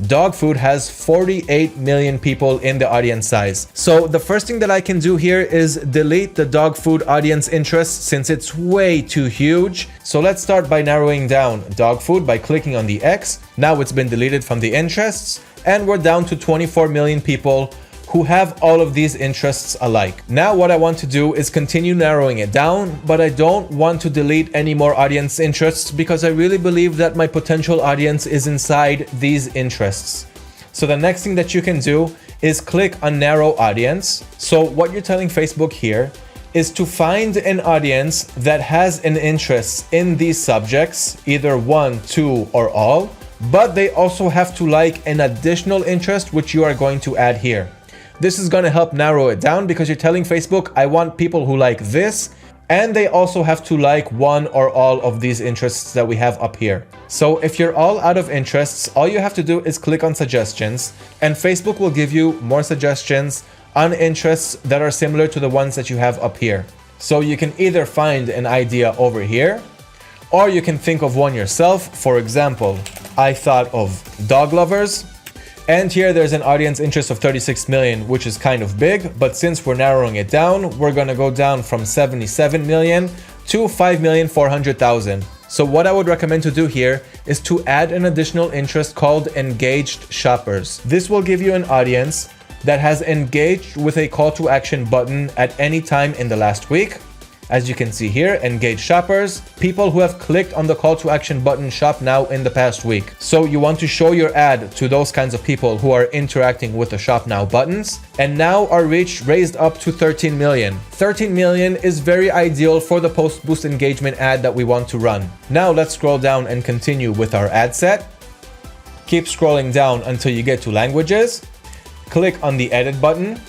dog food has 48 million people in the audience size. So the first thing that I can do here is delete the dog food audience interest since it's way too huge. So let's start by narrowing down dog food by clicking on the X. Now it's been deleted from the interests and we're down to 24 million people who have all of these interests alike. Now what I want to do is continue narrowing it down, but I don't want to delete any more audience interests because I really believe that my potential audience is inside these interests. So the next thing that you can do is click on narrow audience. So what you're telling Facebook here is to find an audience that has an interest in these subjects, either 1, 2, or all, but they also have to like an additional interest which you are going to add here. This is going to help narrow it down because you're telling Facebook, I want people who like this, and they also have to like one or all of these interests that we have up here. So if you're all out of interests, all you have to do is click on suggestions, and Facebook will give you more suggestions on interests that are similar to the ones that you have up here. So you can either find an idea over here, or you can think of one yourself. For example, I thought of dog lovers. And here there's an audience interest of 36 million, which is kind of big, but since we're narrowing it down, we're gonna go down from 77 million to 5,400,000. So what I would recommend to do here is to add an additional interest called engaged shoppers. This will give you an audience that has engaged with a call to action button at any time in the last week. As you can see here, engaged shoppers, people who have clicked on the call to action button shop now in the past week. So you want to show your ad to those kinds of people who are interacting with the shop now buttons. And now our reach raised up to 13 million. 13 million is very ideal for the post boost engagement ad that we want to run. Now let's scroll down and continue with our ad set. Keep scrolling down until you get to languages. Click on the edit button.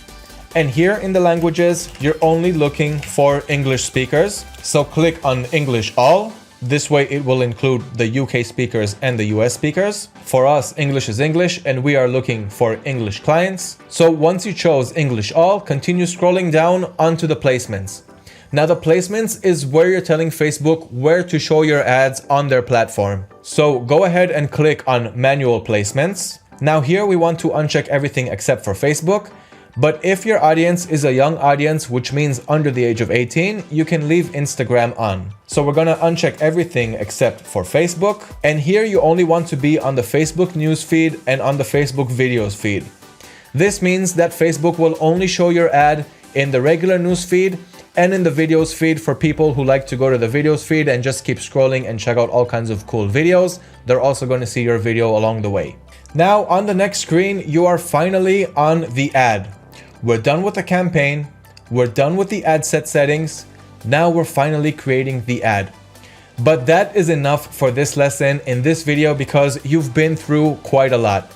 And here in the languages, you're only looking for English speakers. So click on English all. This way it will include the UK speakers and the US speakers. For us, English is English and we are looking for English clients. So once you chose English all, continue scrolling down onto the placements. Now the placements is where you're telling Facebook where to show your ads on their platform. So go ahead and click on manual placements. Now here we want to uncheck everything except for Facebook. But if your audience is a young audience, which means under the age of 18, you can leave Instagram on. So we're gonna uncheck everything except for Facebook. And here you only want to be on the Facebook news feed and on the Facebook videos feed. This means that Facebook will only show your ad in the regular news feed and in the videos feed for people who like to go to the videos feed and just keep scrolling and check out all kinds of cool videos. They're also going to see your video along the way. Now on the next screen, you are finally on the ad. We're done with the campaign, we're done with the ad set settings, now we're finally creating the ad. But that is enough for this lesson in this video because you've been through quite a lot.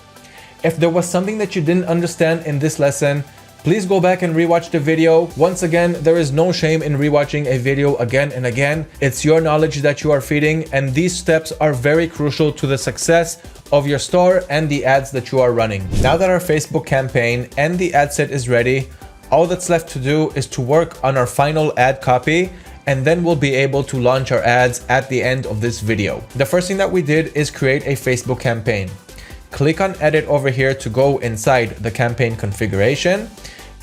If there was something that you didn't understand in this lesson, please go back and rewatch the video. Once again, there is no shame in rewatching a video again and again. It's your knowledge that you are feeding, and these steps are very crucial to the success of your store and the ads that you are running. Now that our Facebook campaign and the ad set is ready, all that's left to do is to work on our final ad copy, and then we'll be able to launch our ads at the end of this video. The first thing that we did is create a Facebook campaign. Click on edit over here to go inside the campaign configuration.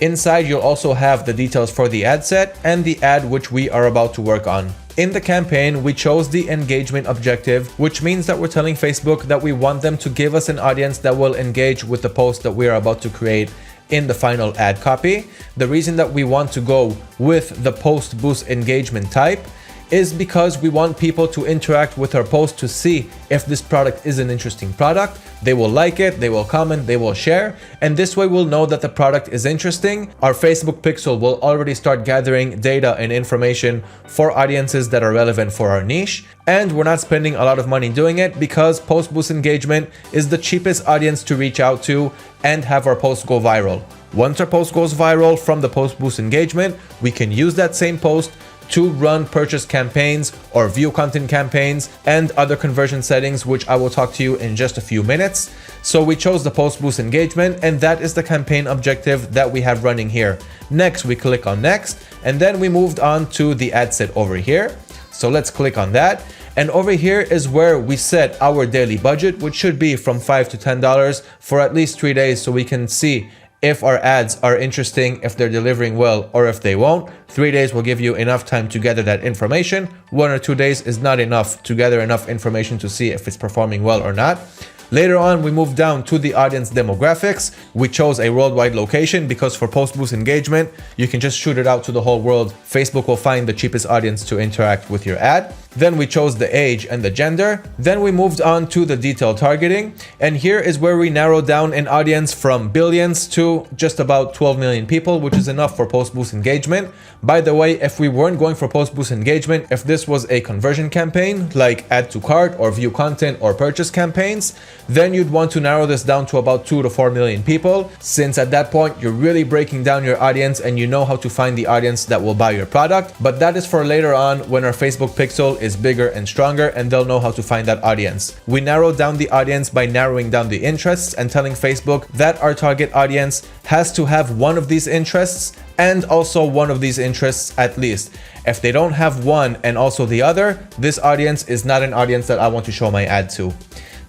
Inside, you'll also have the details for the ad set and the ad which we are about to work on. In the campaign, we chose the engagement objective, which means that we're telling Facebook that we want them to give us an audience that will engage with the post that we are about to create in the final ad copy. The reason that we want to go with the post boost engagement type is because we want people to interact with our post to see if this product is an interesting product. They will like it, they will comment, they will share, and this way we'll know that the product is interesting. Our Facebook pixel will already start gathering data and information for audiences that are relevant for our niche, and we're not spending a lot of money doing it because post boost engagement is the cheapest audience to reach out to and have our post go viral. Once our post goes viral from the post boost engagement, we can use that same post to run purchase campaigns or view content campaigns and other conversion settings, which I will talk to you in just a few minutes. So we chose the post boost engagement, and that is the campaign objective that we have running here. Next, we click on next, and then we moved on to the ad set over here. So let's click on that. And over here is where we set our daily budget, which should be from $5 to $10 for at least 3 days, so we can see if our ads are interesting, if they're delivering well, or if they won't. 3 days will give you enough time to gather that information. 1 or 2 days is not enough to gather enough information to see if it's performing well or not. Later on, we moved down to the audience demographics. We chose a worldwide location because for post boost engagement, you can just shoot it out to the whole world. Facebook will find the cheapest audience to interact with your ad. Then we chose the age and the gender. Then we moved on to the detailed targeting. And here is where we narrowed down an audience from billions to just about 12 million people, which is enough for post boost engagement. By the way, if we weren't going for post boost engagement, if this was a conversion campaign like add to cart or view content or purchase campaigns, then you'd want to narrow this down to about 2 to 4 million people, since at that point you're really breaking down your audience and you know how to find the audience that will buy your product. But that is for later on when our Facebook pixel is bigger and stronger and they'll know how to find that audience. We narrowed down the audience by narrowing down the interests and telling Facebook that our target audience has to have one of these interests and also one of these interests at least. If they don't have one and also the other, this audience is not an audience that I want to show my ad to.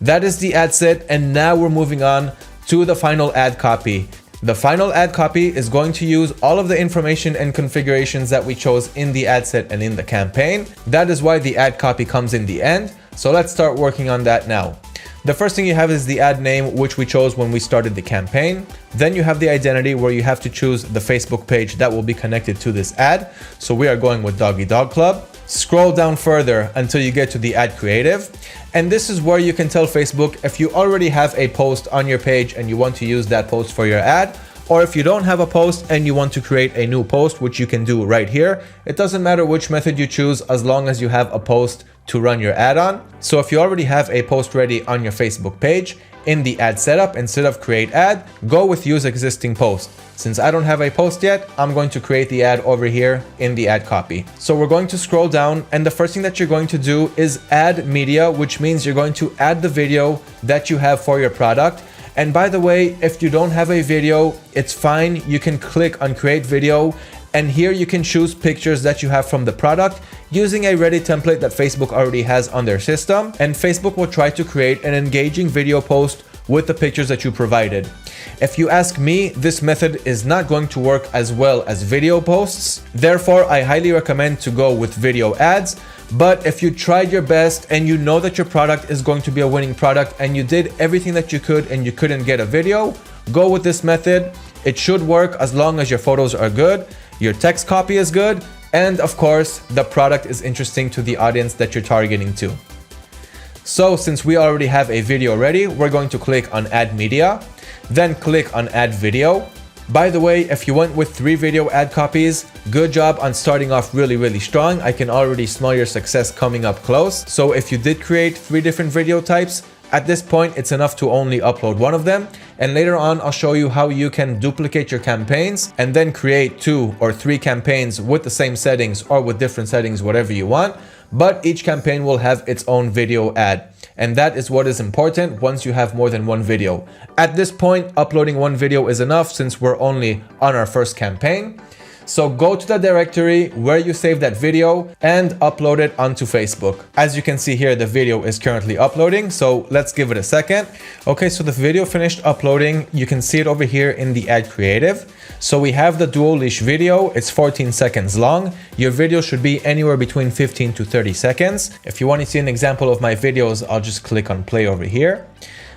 That is the ad set, and now we're moving on to the final ad copy. The final ad copy is going to use all of the information and configurations that we chose in the ad set and in the campaign. That is why the ad copy comes in the end. So let's start working on that now. The first thing you have is the ad name, which we chose when we started the campaign. Then you have the identity, where you have to choose the Facebook page that will be connected to this ad. So we are going with Doggy Dog Club. Scroll down further until you get to the ad creative. And this is where you can tell Facebook if you already have a post on your page and you want to use that post for your ad, or if you don't have a post and you want to create a new post, which you can do right here. It doesn't matter which method you choose as long as you have a post to run your ad on. So if you already have a post ready on your Facebook page, in the ad setup, instead of create ad, go with use existing post. Since I don't have a post yet, I'm going to create the ad over here in the ad copy. So we're going to scroll down, and the first thing that you're going to do is add media, which means you're going to add the video that you have for your product. And by the way, if you don't have a video, it's fine. You can click on create video, and here you can choose pictures that you have from the product using a ready template that Facebook already has on their system. And Facebook will try to create an engaging video post with the pictures that you provided. If you ask me, this method is not going to work as well as video posts. Therefore, I highly recommend to go with video ads. But if you tried your best and you know that your product is going to be a winning product and you did everything that you could and you couldn't get a video, go with this method. It should work as long as your photos are good, your text copy is good, and of course, the product is interesting to the audience that you're targeting to. So since we already have a video ready, we're going to click on add media, then click on add video. By the way, if you went with 3 video ad copies, good job on starting off really strong. I can already smell your success coming up close. So if you did create 3 different video types, at this point, it's enough to only upload one of them. And later on, I'll show you how you can duplicate your campaigns and then create 2 or 3 campaigns with the same settings or with different settings, whatever you want. But each campaign will have its own video ad. And that is what is important once you have more than one video. At this point, uploading one video is enough since we're only on our first campaign. So go to the directory where you saved that video and upload it onto Facebook. As you can see here, the video is currently uploading. So let's give it a second. Okay, so the video finished uploading. You can see it over here in the ad creative. So we have the dual leash video. It's 14 seconds long. Your video should be anywhere between 15 to 30 seconds. If you want to see an example of my videos, I'll just click on play over here.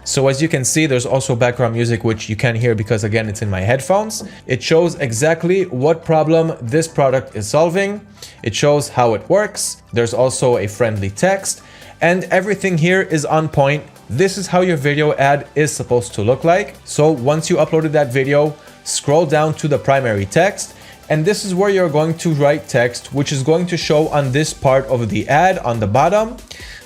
So as you can see, there's also background music, which you can't hear because again, it's in my headphones. It shows exactly what problem this product is solving. It shows how it works. There's also a friendly text, and everything here is on point. This is how your video ad is supposed to look like. So once you uploaded that video, scroll down to the primary text, and this is where you're going to write text, which is going to show on this part of the ad on the bottom.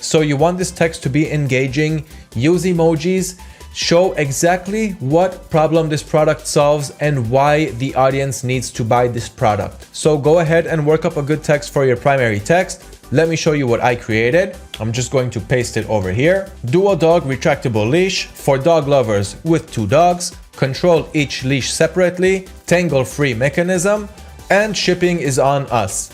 So you want this text to be engaging, use emojis, show exactly what problem this product solves and why the audience needs to buy this product. So go ahead and work up a good text for your primary text. Let me show you what I created. I'm just going to paste it over here. Dual dog retractable leash for dog lovers with 2 dogs. Control each leash separately, tangle-free mechanism, and shipping is on us.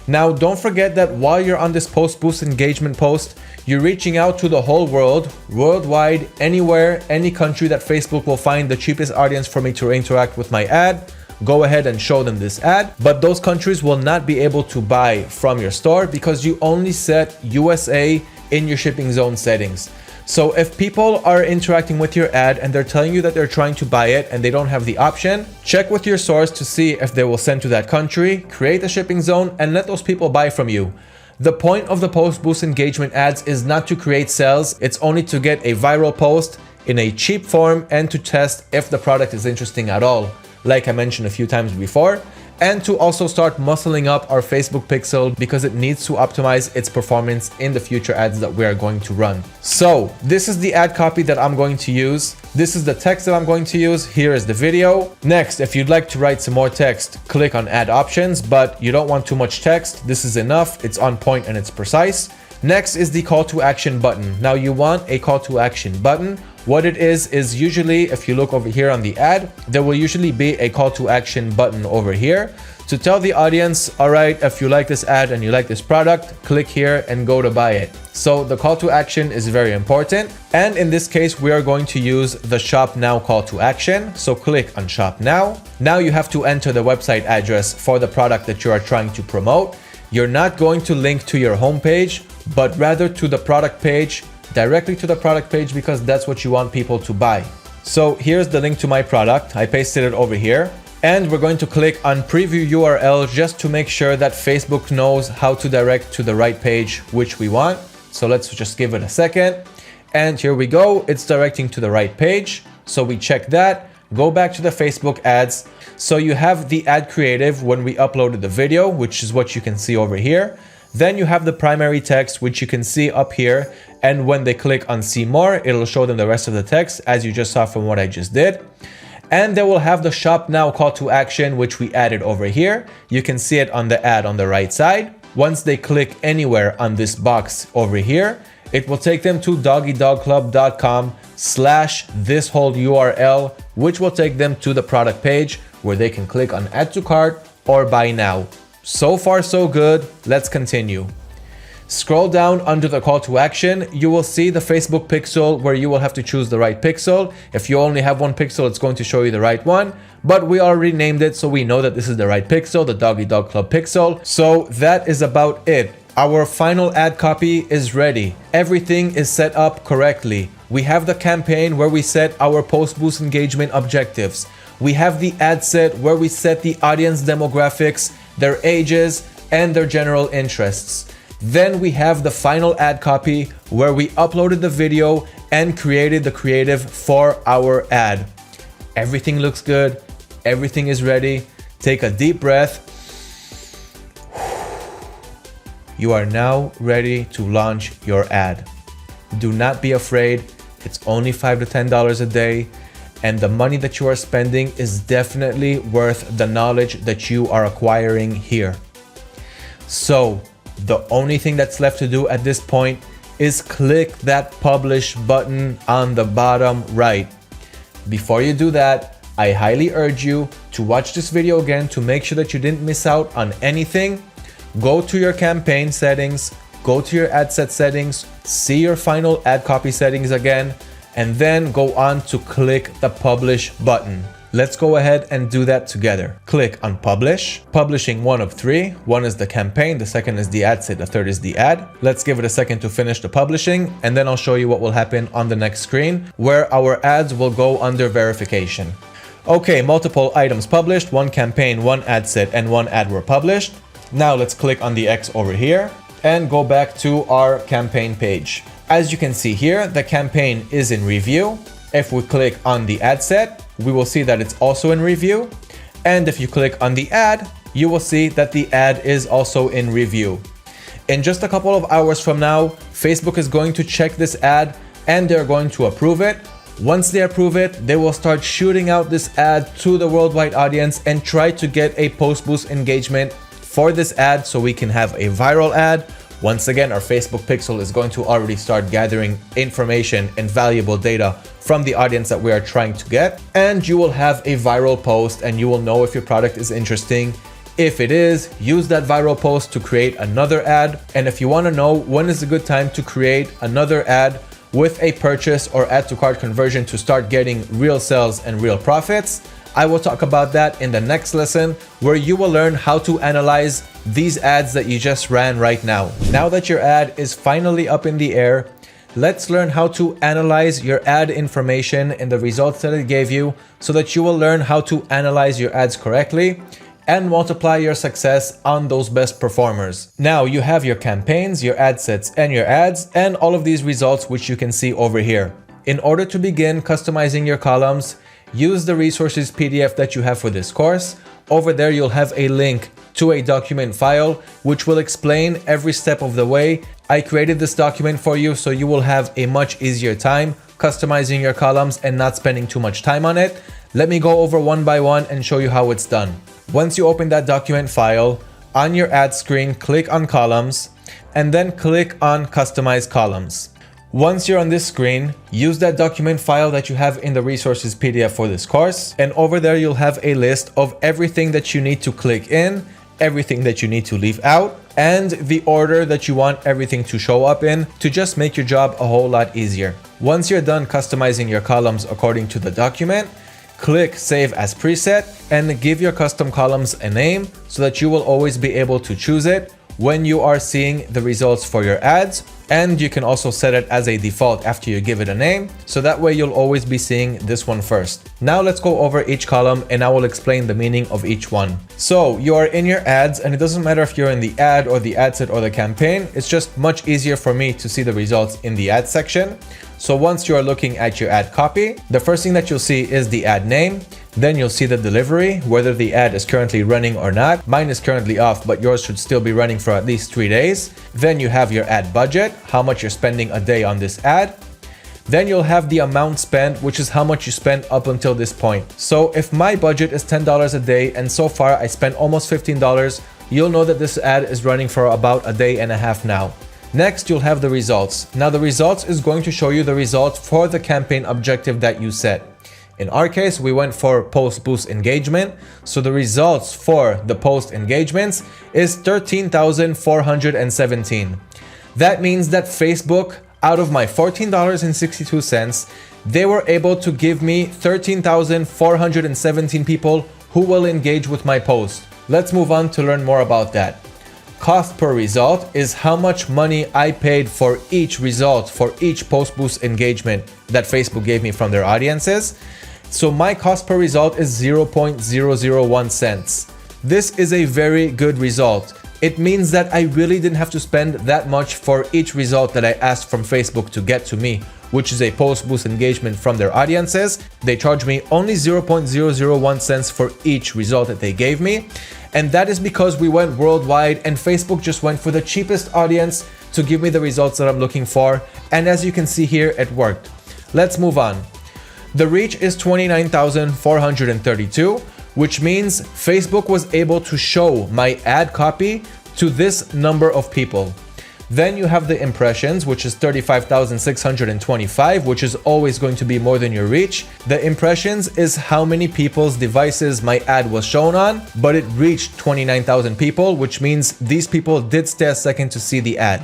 Now, don't forget that while you're on this post boost engagement post, you're reaching out to the whole world, worldwide, anywhere, any country that Facebook will find the cheapest audience for me to interact with my ad. Go ahead and show them this ad, but those countries will not be able to buy from your store because you only set USA in your shipping zone settings. So if people are interacting with your ad and they're telling you that they're trying to buy it and they don't have the option, check with your source to see if they will send to that country, create a shipping zone, and let those people buy from you. The point of the post boost engagement ads is not to create sales. It's only to get a viral post in a cheap form and to test if the product is interesting at all, like I mentioned a few times before, and to also start muscling up our Facebook pixel because it needs to optimize its performance in the future ads that we are going to run. So this is the ad copy that I'm going to use. This is the text that I'm going to use. Here is the video. Next, if you'd like to write some more text, click on add options, but you don't want too much text. This is enough. It's on point and it's precise. Next is the call to action button. Now you want a call to action button. What it is usually, if you look over here on the ad, there will usually be a call to action button over here to tell the audience, all right, if you like this ad and you like this product, click here and go to buy it. So the call to action is very important. And in this case, we are going to use the shop now call to action. So click on shop now. Now you have to enter the website address for the product that you are trying to promote. You're not going to link to your homepage, but rather to the product page, directly to the product page, because that's what you want people to buy. So here's the link to my product. I pasted it over here, and we're going to click on preview URL just to make sure that Facebook knows how to direct to the right page, which we want. So let's just give it a second. And here we go. It's directing to the right page. So we check that, go back to the Facebook ads. So you have the ad creative when we uploaded the video, which is what you can see over here. Then you have the primary text, which you can see up here. And when they click on see more, it'll show them the rest of the text, as you just saw from what I just did. And they will have the shop now call to action, which we added over here. You can see it on the ad on the right side. Once they click anywhere on this box over here, it will take them to doggydogclub.com/this whole URL, which will take them to the product page where they can click on add to cart or buy now. So far, so good. Let's continue. Scroll down under the call to action. You will see the Facebook pixel where you will have to choose the right pixel. If you only have one pixel, it's going to show you the right one, but we already named it, so we know that this is the right pixel, the Doggy Dog Club pixel. So that is about it. Our final ad copy is ready. Everything is set up correctly. We have the campaign where we set our post boost engagement objectives. We have the ad set where we set the audience demographics, their ages, and their general interests. Then we have the final ad copy where we uploaded the video and created the creative for our ad. Everything looks good. Everything is ready. Take a deep breath. You are now ready to launch your ad. Do not be afraid. It's only $5 to $10 a day. And the money that you are spending is definitely worth the knowledge that you are acquiring here. So the only thing that's left to do at this point is click that publish button on the bottom right. Before you do that, I highly urge you to watch this video again to make sure that you didn't miss out on anything. Go to your campaign settings, go to your ad set settings, see your final ad copy settings again, and then go on to click the publish button. Let's go ahead and do that together. Click on Publish. Publishing one of three. One is the campaign, the second is the ad set, the third is the ad. Let's give it a second to finish the publishing, and then I'll show you what will happen on the next screen, where our ads will go under verification. Okay, multiple items published, one campaign, one ad set, and one ad were published. Now let's click on the X over here and go back to our campaign page. As you can see here, the campaign is in review. If we click on the ad set, we will see that it's also in review. And if you click on the ad, you will see that the ad is also in review. In just a couple of hours from now, Facebook is going to check this ad and they're going to approve it. Once they approve it, they will start shooting out this ad to the worldwide audience and try to get a post boost engagement for this ad so we can have a viral ad. Once again, our Facebook pixel is going to already start gathering information and valuable data from the audience that we are trying to get. And you will have a viral post and you will know if your product is interesting. If it is, use that viral post to create another ad. And if you want to know when is a good time to create another ad with a purchase or add to cart conversion to start getting real sales and real profits, I will talk about that in the next lesson, where you will learn how to analyze these ads that you just ran right now. Now that your ad is finally up in the air, let's learn how to analyze your ad information and the results that it gave you so that you will learn how to analyze your ads correctly and multiply your success on those best performers. Now you have your campaigns, your ad sets, and your ads, and all of these results which you can see over here. In order to begin customizing your columns, use the resources PDF that you have for this course. Over there, you'll have a link to a document file, which will explain every step of the way. I created this document for you, so you will have a much easier time customizing your columns and not spending too much time on it. Let me go over one by one and show you how it's done. Once you open that document file, on your ad screen, click on columns and then click on customize columns. Once you're on this screen, use that document file that you have in the resources PDF for this course, and over there you'll have a list of everything that you need to click in, everything that you need to leave out, and the order that you want everything to show up in to just make your job a whole lot easier. Once you're done customizing your columns according to the document, click Save as Preset and give your custom columns a name so that you will always be able to choose it when you are seeing the results for your ads. And you can also set it as a default after you give it a name, so that way you'll always be seeing this one first. Now let's go over each column and I will explain the meaning of each one. So you are in your ads, and it doesn't matter if you're in the ad or the ad set or the campaign, it's just much easier for me to see the results in the ad section. So once you are looking at your ad copy, the first thing that you'll see is the ad name. Then you'll see the delivery, whether the ad is currently running or not. Mine is currently off, but yours should still be running for at least 3 days. Then you have your ad budget, how much you're spending a day on this ad. Then you'll have the amount spent, which is how much you spent up until this point. So if my budget is $10 a day and so far I spent almost $15, you'll know that this ad is running for about a day and a half now. Next, you'll have the results. Now the results is going to show you the results for the campaign objective that you set. In our case, we went for post boost engagement. So the results for the post engagements is 13,417. That means that Facebook, out of my $14.62, they were able to give me 13,417 people who will engage with my post. Let's move on to learn more about that. Cost per result is how much money I paid for each result, for each post boost engagement that Facebook gave me from their audiences. So my cost per result is 0.001 cents. This is a very good result. It means that I really didn't have to spend that much for each result that I asked from Facebook to get to me, which is a post boost engagement from their audiences. They charge me only 0.001 cents for each result that they gave me. And that is because we went worldwide and Facebook just went for the cheapest audience to give me the results that I'm looking for. And as you can see here, it worked. Let's move on. The reach is 29,432, which means Facebook was able to show my ad copy to this number of people. Then you have the impressions, which is 35,625, which is always going to be more than your reach. The impressions is how many people's devices my ad was shown on, but it reached 29,000 people, which means these people did stay a second to see the ad.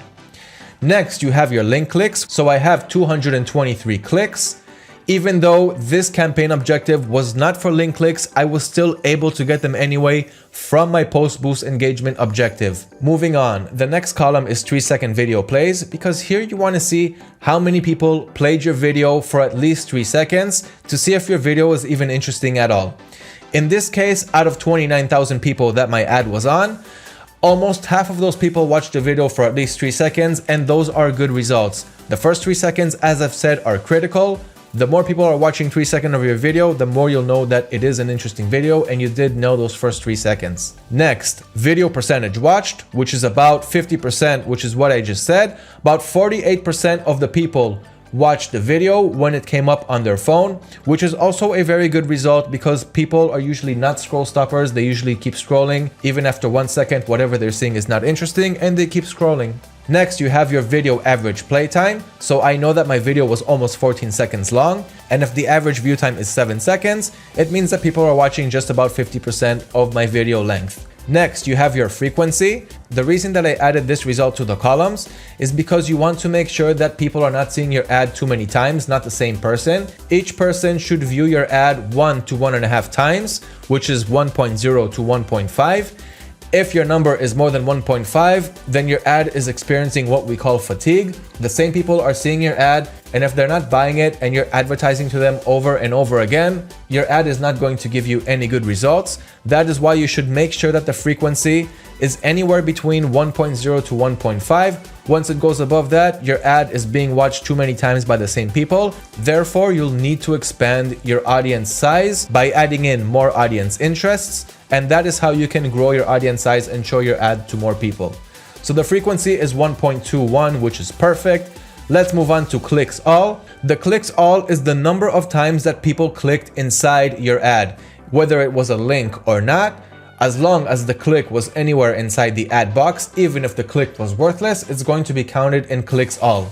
Next, you have your link clicks. So I have 223 clicks. Even though this campaign objective was not for link clicks, I was still able to get them anyway from my post boost engagement objective. Moving on, the next column is 3-second video plays, because here you want to see how many people played your video for at least 3 seconds to see if your video is even interesting at all. In this case, out of 29,000 people that my ad was on, almost half of those people watched the video for at least 3 seconds, and those are good results. The first 3 seconds, as I've said, are critical. The more people are watching 3 seconds of your video, the more you'll know that it is an interesting video and you did know those first 3 seconds. Next, video percentage watched, which is about 50%, which is what I just said. About 48% of the people watched the video when it came up on their phone, which is also a very good result because people are usually not scroll stoppers. They usually keep scrolling even after 1 second. Whatever they're seeing is not interesting and they keep scrolling. Next, you have your video average playtime. So I know that my video was almost 14 seconds long, and if the average view time is 7 seconds, it means that people are watching just about 50% of my video length. Next, you have your frequency. The reason that I added this result to the columns is because you want to make sure that people are not seeing your ad too many times, not the same person. Each person should view your ad 1 to 1.5 times, which is 1.0 to 1.5. If your number is more than 1.5, then your ad is experiencing what we call fatigue. The same people are seeing your ad, and if they're not buying it and you're advertising to them over and over again, your ad is not going to give you any good results. That is why you should make sure that the frequency is anywhere between 1.0 to 1.5. Once it goes above that, your ad is being watched too many times by the same people. Therefore, you'll need to expand your audience size by adding in more audience interests. And that is how you can grow your audience size and show your ad to more people. So the frequency is 1.21, which is perfect. Let's move on to clicks all. The clicks all is the number of times that people clicked inside your ad, whether it was a link or not. As long as the click was anywhere inside the ad box, even if the click was worthless, it's going to be counted in clicks all.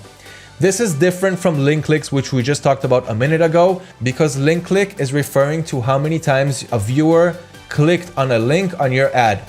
This is different from link clicks, which we just talked about a minute ago, because link click is referring to how many times a viewer clicked on a link on your ad.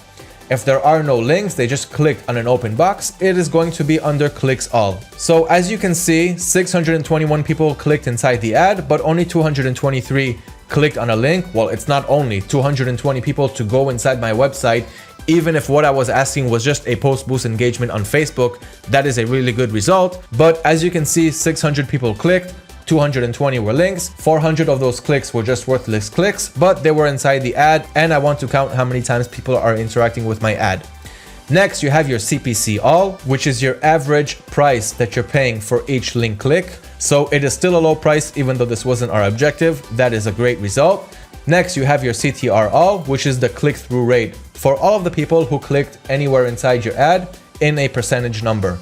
If there are no links, they just clicked on an open box, it is going to be under clicks all. So as you can see, 621 people clicked inside the ad, but only 223 clicked on a link. Well, it's not only 220 people to go inside my website. Even if what I was asking was just a post boost engagement on Facebook, that is a really good result. But as you can see, 600 people clicked, 220 were links, 400 of those clicks were just worthless clicks, but they were inside the ad, and I want to count how many times people are interacting with my ad. Next, you have your CPC all, which is your average price that you're paying for each link click. So it is still a low price, even though this wasn't our objective. That is a great result. Next, you have your CTR all, which is the click-through rate for all of the people who clicked anywhere inside your ad in a percentage number.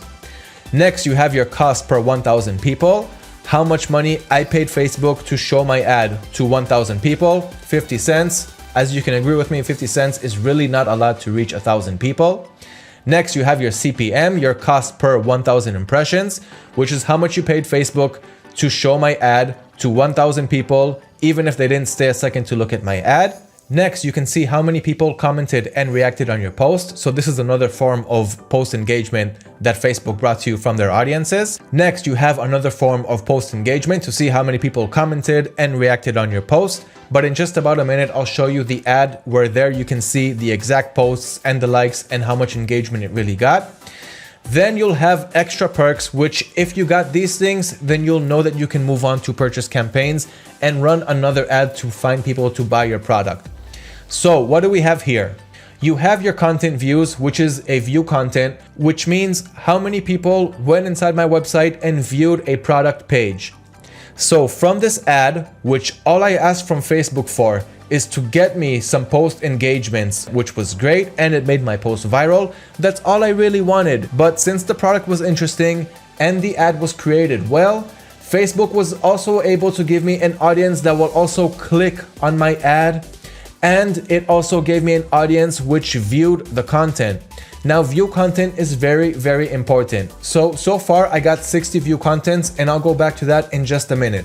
Next, you have your cost per 1,000 people. How much money I paid Facebook to show my ad to 1,000 people, 50 cents. As you can agree with me, 50 cents is really not a lot to reach 1,000 people. Next, you have your CPM, your cost per 1,000 impressions, which is how much you paid Facebook to show my ad to 1,000 people, even if they didn't stay a second to look at my ad. Next, you can see how many people commented and reacted on your post. So this is another form of post engagement that Facebook brought to you from their audiences. Next, you have another form of post engagement to see how many people commented and reacted on your post. But in just about a minute, I'll show you the ad where there you can see the exact posts and the likes and how much engagement it really got. Then you'll have extra perks, which if you got these things, then you'll know that you can move on to purchase campaigns and run another ad to find people to buy your product. So what do we have here? You have your content views, which is a view content, which means how many people went inside my website and viewed a product page. So from this ad, which all I asked from Facebook for is to get me some post engagements, which was great, and it made my post viral. That's all I really wanted. But since the product was interesting and the ad was created well, Facebook was also able to give me an audience that will also click on my ad. And it also gave me an audience which viewed the content. Now, view content is very, very important. So far I got 60 view contents, and I'll go back to that in just a minute.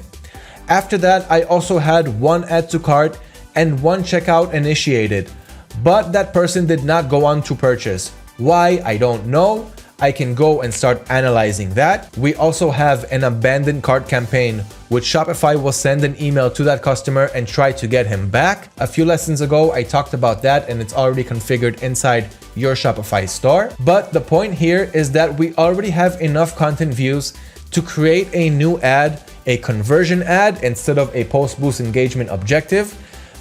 After that, I also had one add to cart and one checkout initiated, but that person did not go on to purchase. Why? I don't know. I can go and start analyzing that. We also have an abandoned cart campaign, which Shopify will send an email to that customer and try to get him back. A few lessons ago, I talked about that and it's already configured inside your Shopify store. But the point here is that we already have enough content views to create a new ad, a conversion ad instead of a post boost engagement objective.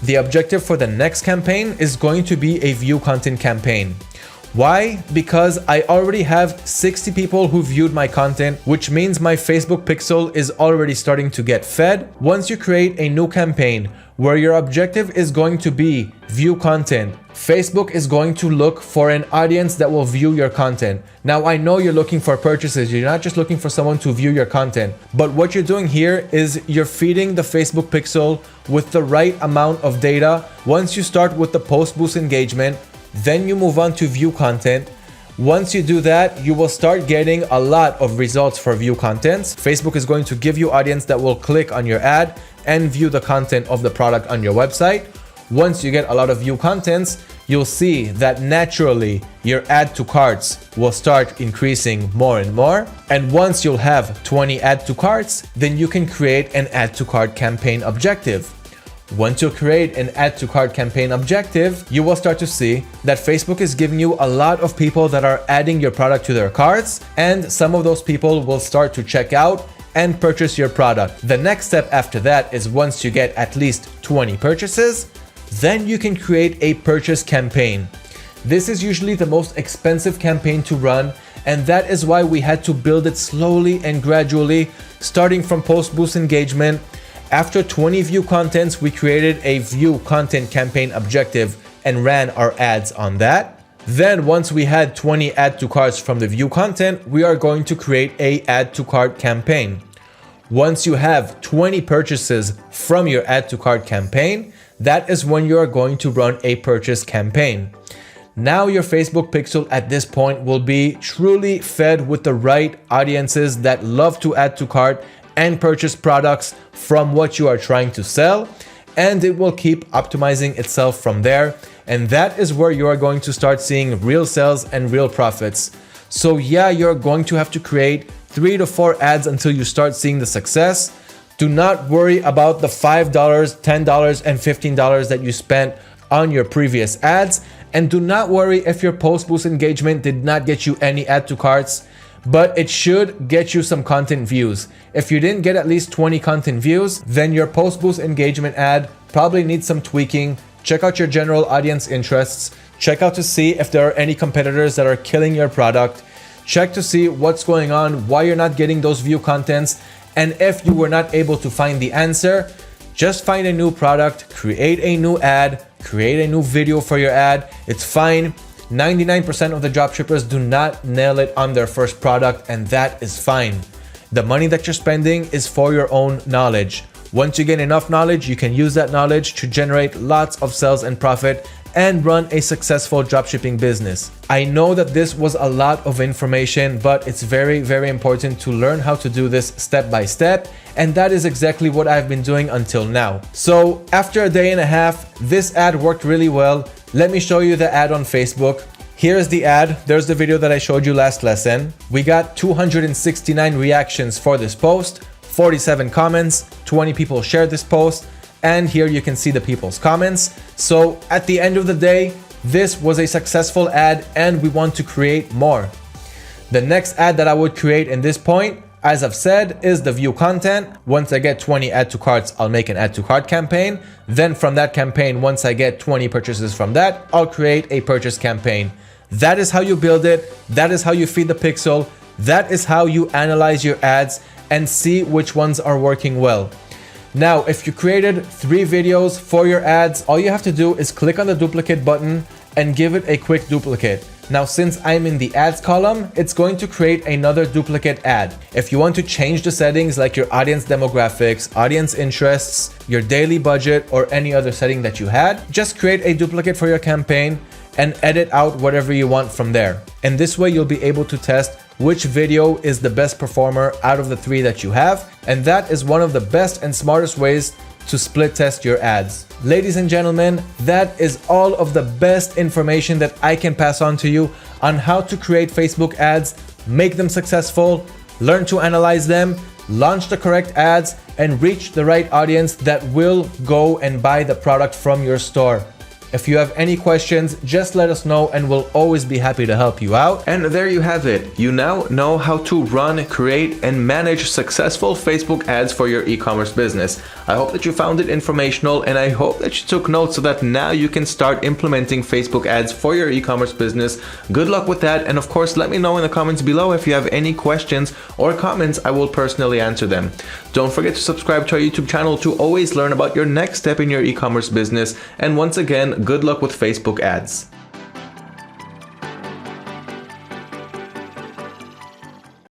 The objective for the next campaign is going to be a view content campaign. Why? Because I already have 60 people who viewed my content, which means my Facebook pixel is already starting to get fed. Once you create a new campaign where your objective is going to be view content, Facebook is going to look for an audience that will view your content. Now, I know you're looking for purchases. You're not just looking for someone to view your content, but what you're doing here is you're feeding the Facebook pixel with the right amount of data. Once you start with the post boost engagement, then you move on to view content. Once you do that, you will start getting a lot of results for view contents. Facebook is going to give you audience that will click on your ad and view the content of the product on your website. Once you get a lot of view contents, you'll see that naturally your add to carts will start increasing more and more. And once you'll have 20 add to carts, then you can create an add to cart campaign objective. Once you create an add to cart campaign objective, you will start to see that Facebook is giving you a lot of people that are adding your product to their carts, and some of those people will start to check out and purchase your product. The next step after that is once you get at least 20 purchases, then you can create a purchase campaign. This is usually the most expensive campaign to run, and that is why we had to build it slowly and gradually, starting from post boost engagement. After 20 view contents, we created a view content campaign objective and ran our ads on that. Then once we had 20 add to carts from the view content, we are going to create a add to cart campaign. Once you have 20 purchases from your add to cart campaign, that is when you are going to run a purchase campaign. Now your Facebook pixel at this point will be truly fed with the right audiences that love to add to cart and purchase products from what you are trying to sell, and it will keep optimizing itself from there. And that is where you are going to start seeing real sales and real profits. So yeah, you're going to have to create 3 to 4 ads until you start seeing the success. Do not worry about the $5, $10, and $15 that you spent on your previous ads. And do not worry if your post boost engagement did not get you any add to carts, but it should get you some content views. If you didn't get at least 20 content views, then your post boost engagement ad probably needs some tweaking. Check out your general audience interests. Check out to see if there are any competitors that are killing your product. Check to see what's going on, why you're not getting those view contents. And if you were not able to find the answer, just find a new product, create a new ad, create a new video for your ad. It's fine. 99% of the dropshippers do not nail it on their first product, and that is fine. The money that you're spending is for your own knowledge. Once you gain enough knowledge, you can use that knowledge to generate lots of sales and profit and run a successful dropshipping business. I know that this was a lot of information, but it's very, very important to learn how to do this step by step. And that is exactly what I've been doing until now. So after a day and a half, this ad worked really well. Let me show you the ad on Facebook. Here is the ad. There's the video that I showed you last lesson. We got 269 reactions for this post, 47 comments, 20 people shared this post, and here you can see the people's comments. So at the end of the day, this was a successful ad and we want to create more. The next ad that I would create in this point, as I've said, is the view content. Once I get 20 add to carts, I'll make an add to cart campaign. Then from that campaign, once I get 20 purchases from that, I'll create a purchase campaign. That is how you build it. That is how you feed the pixel. That is how you analyze your ads and see which ones are working well. Now, if you created 3 videos for your ads, all you have to do is click on the duplicate button and give it a quick duplicate. Now, since I'm in the ads column, it's going to create another duplicate ad. If you want to change the settings like your audience demographics, audience interests, your daily budget, or any other setting that you had, just create a duplicate for your campaign and edit out whatever you want from there. And this way you'll be able to test which video is the best performer out of the 3 that you have. And that is one of the best and smartest ways to split test your ads. Ladies and gentlemen, that is all of the best information that I can pass on to you on how to create Facebook ads, make them successful, learn to analyze them, launch the correct ads, and reach the right audience that will go and buy the product from your store. If you have any questions, just let us know and we'll always be happy to help you out. And there you have it. You now know how to run, create, and manage successful Facebook ads for your e-commerce business. I hope that you found it informational, and I hope that you took notes so that now you can start implementing Facebook ads for your e-commerce business. Good luck with that, and of course, let me know in the comments below if you have any questions or comments. I will personally answer them. Don't forget to subscribe to our YouTube channel to always learn about your next step in your e-commerce business. And once again, good luck with Facebook ads.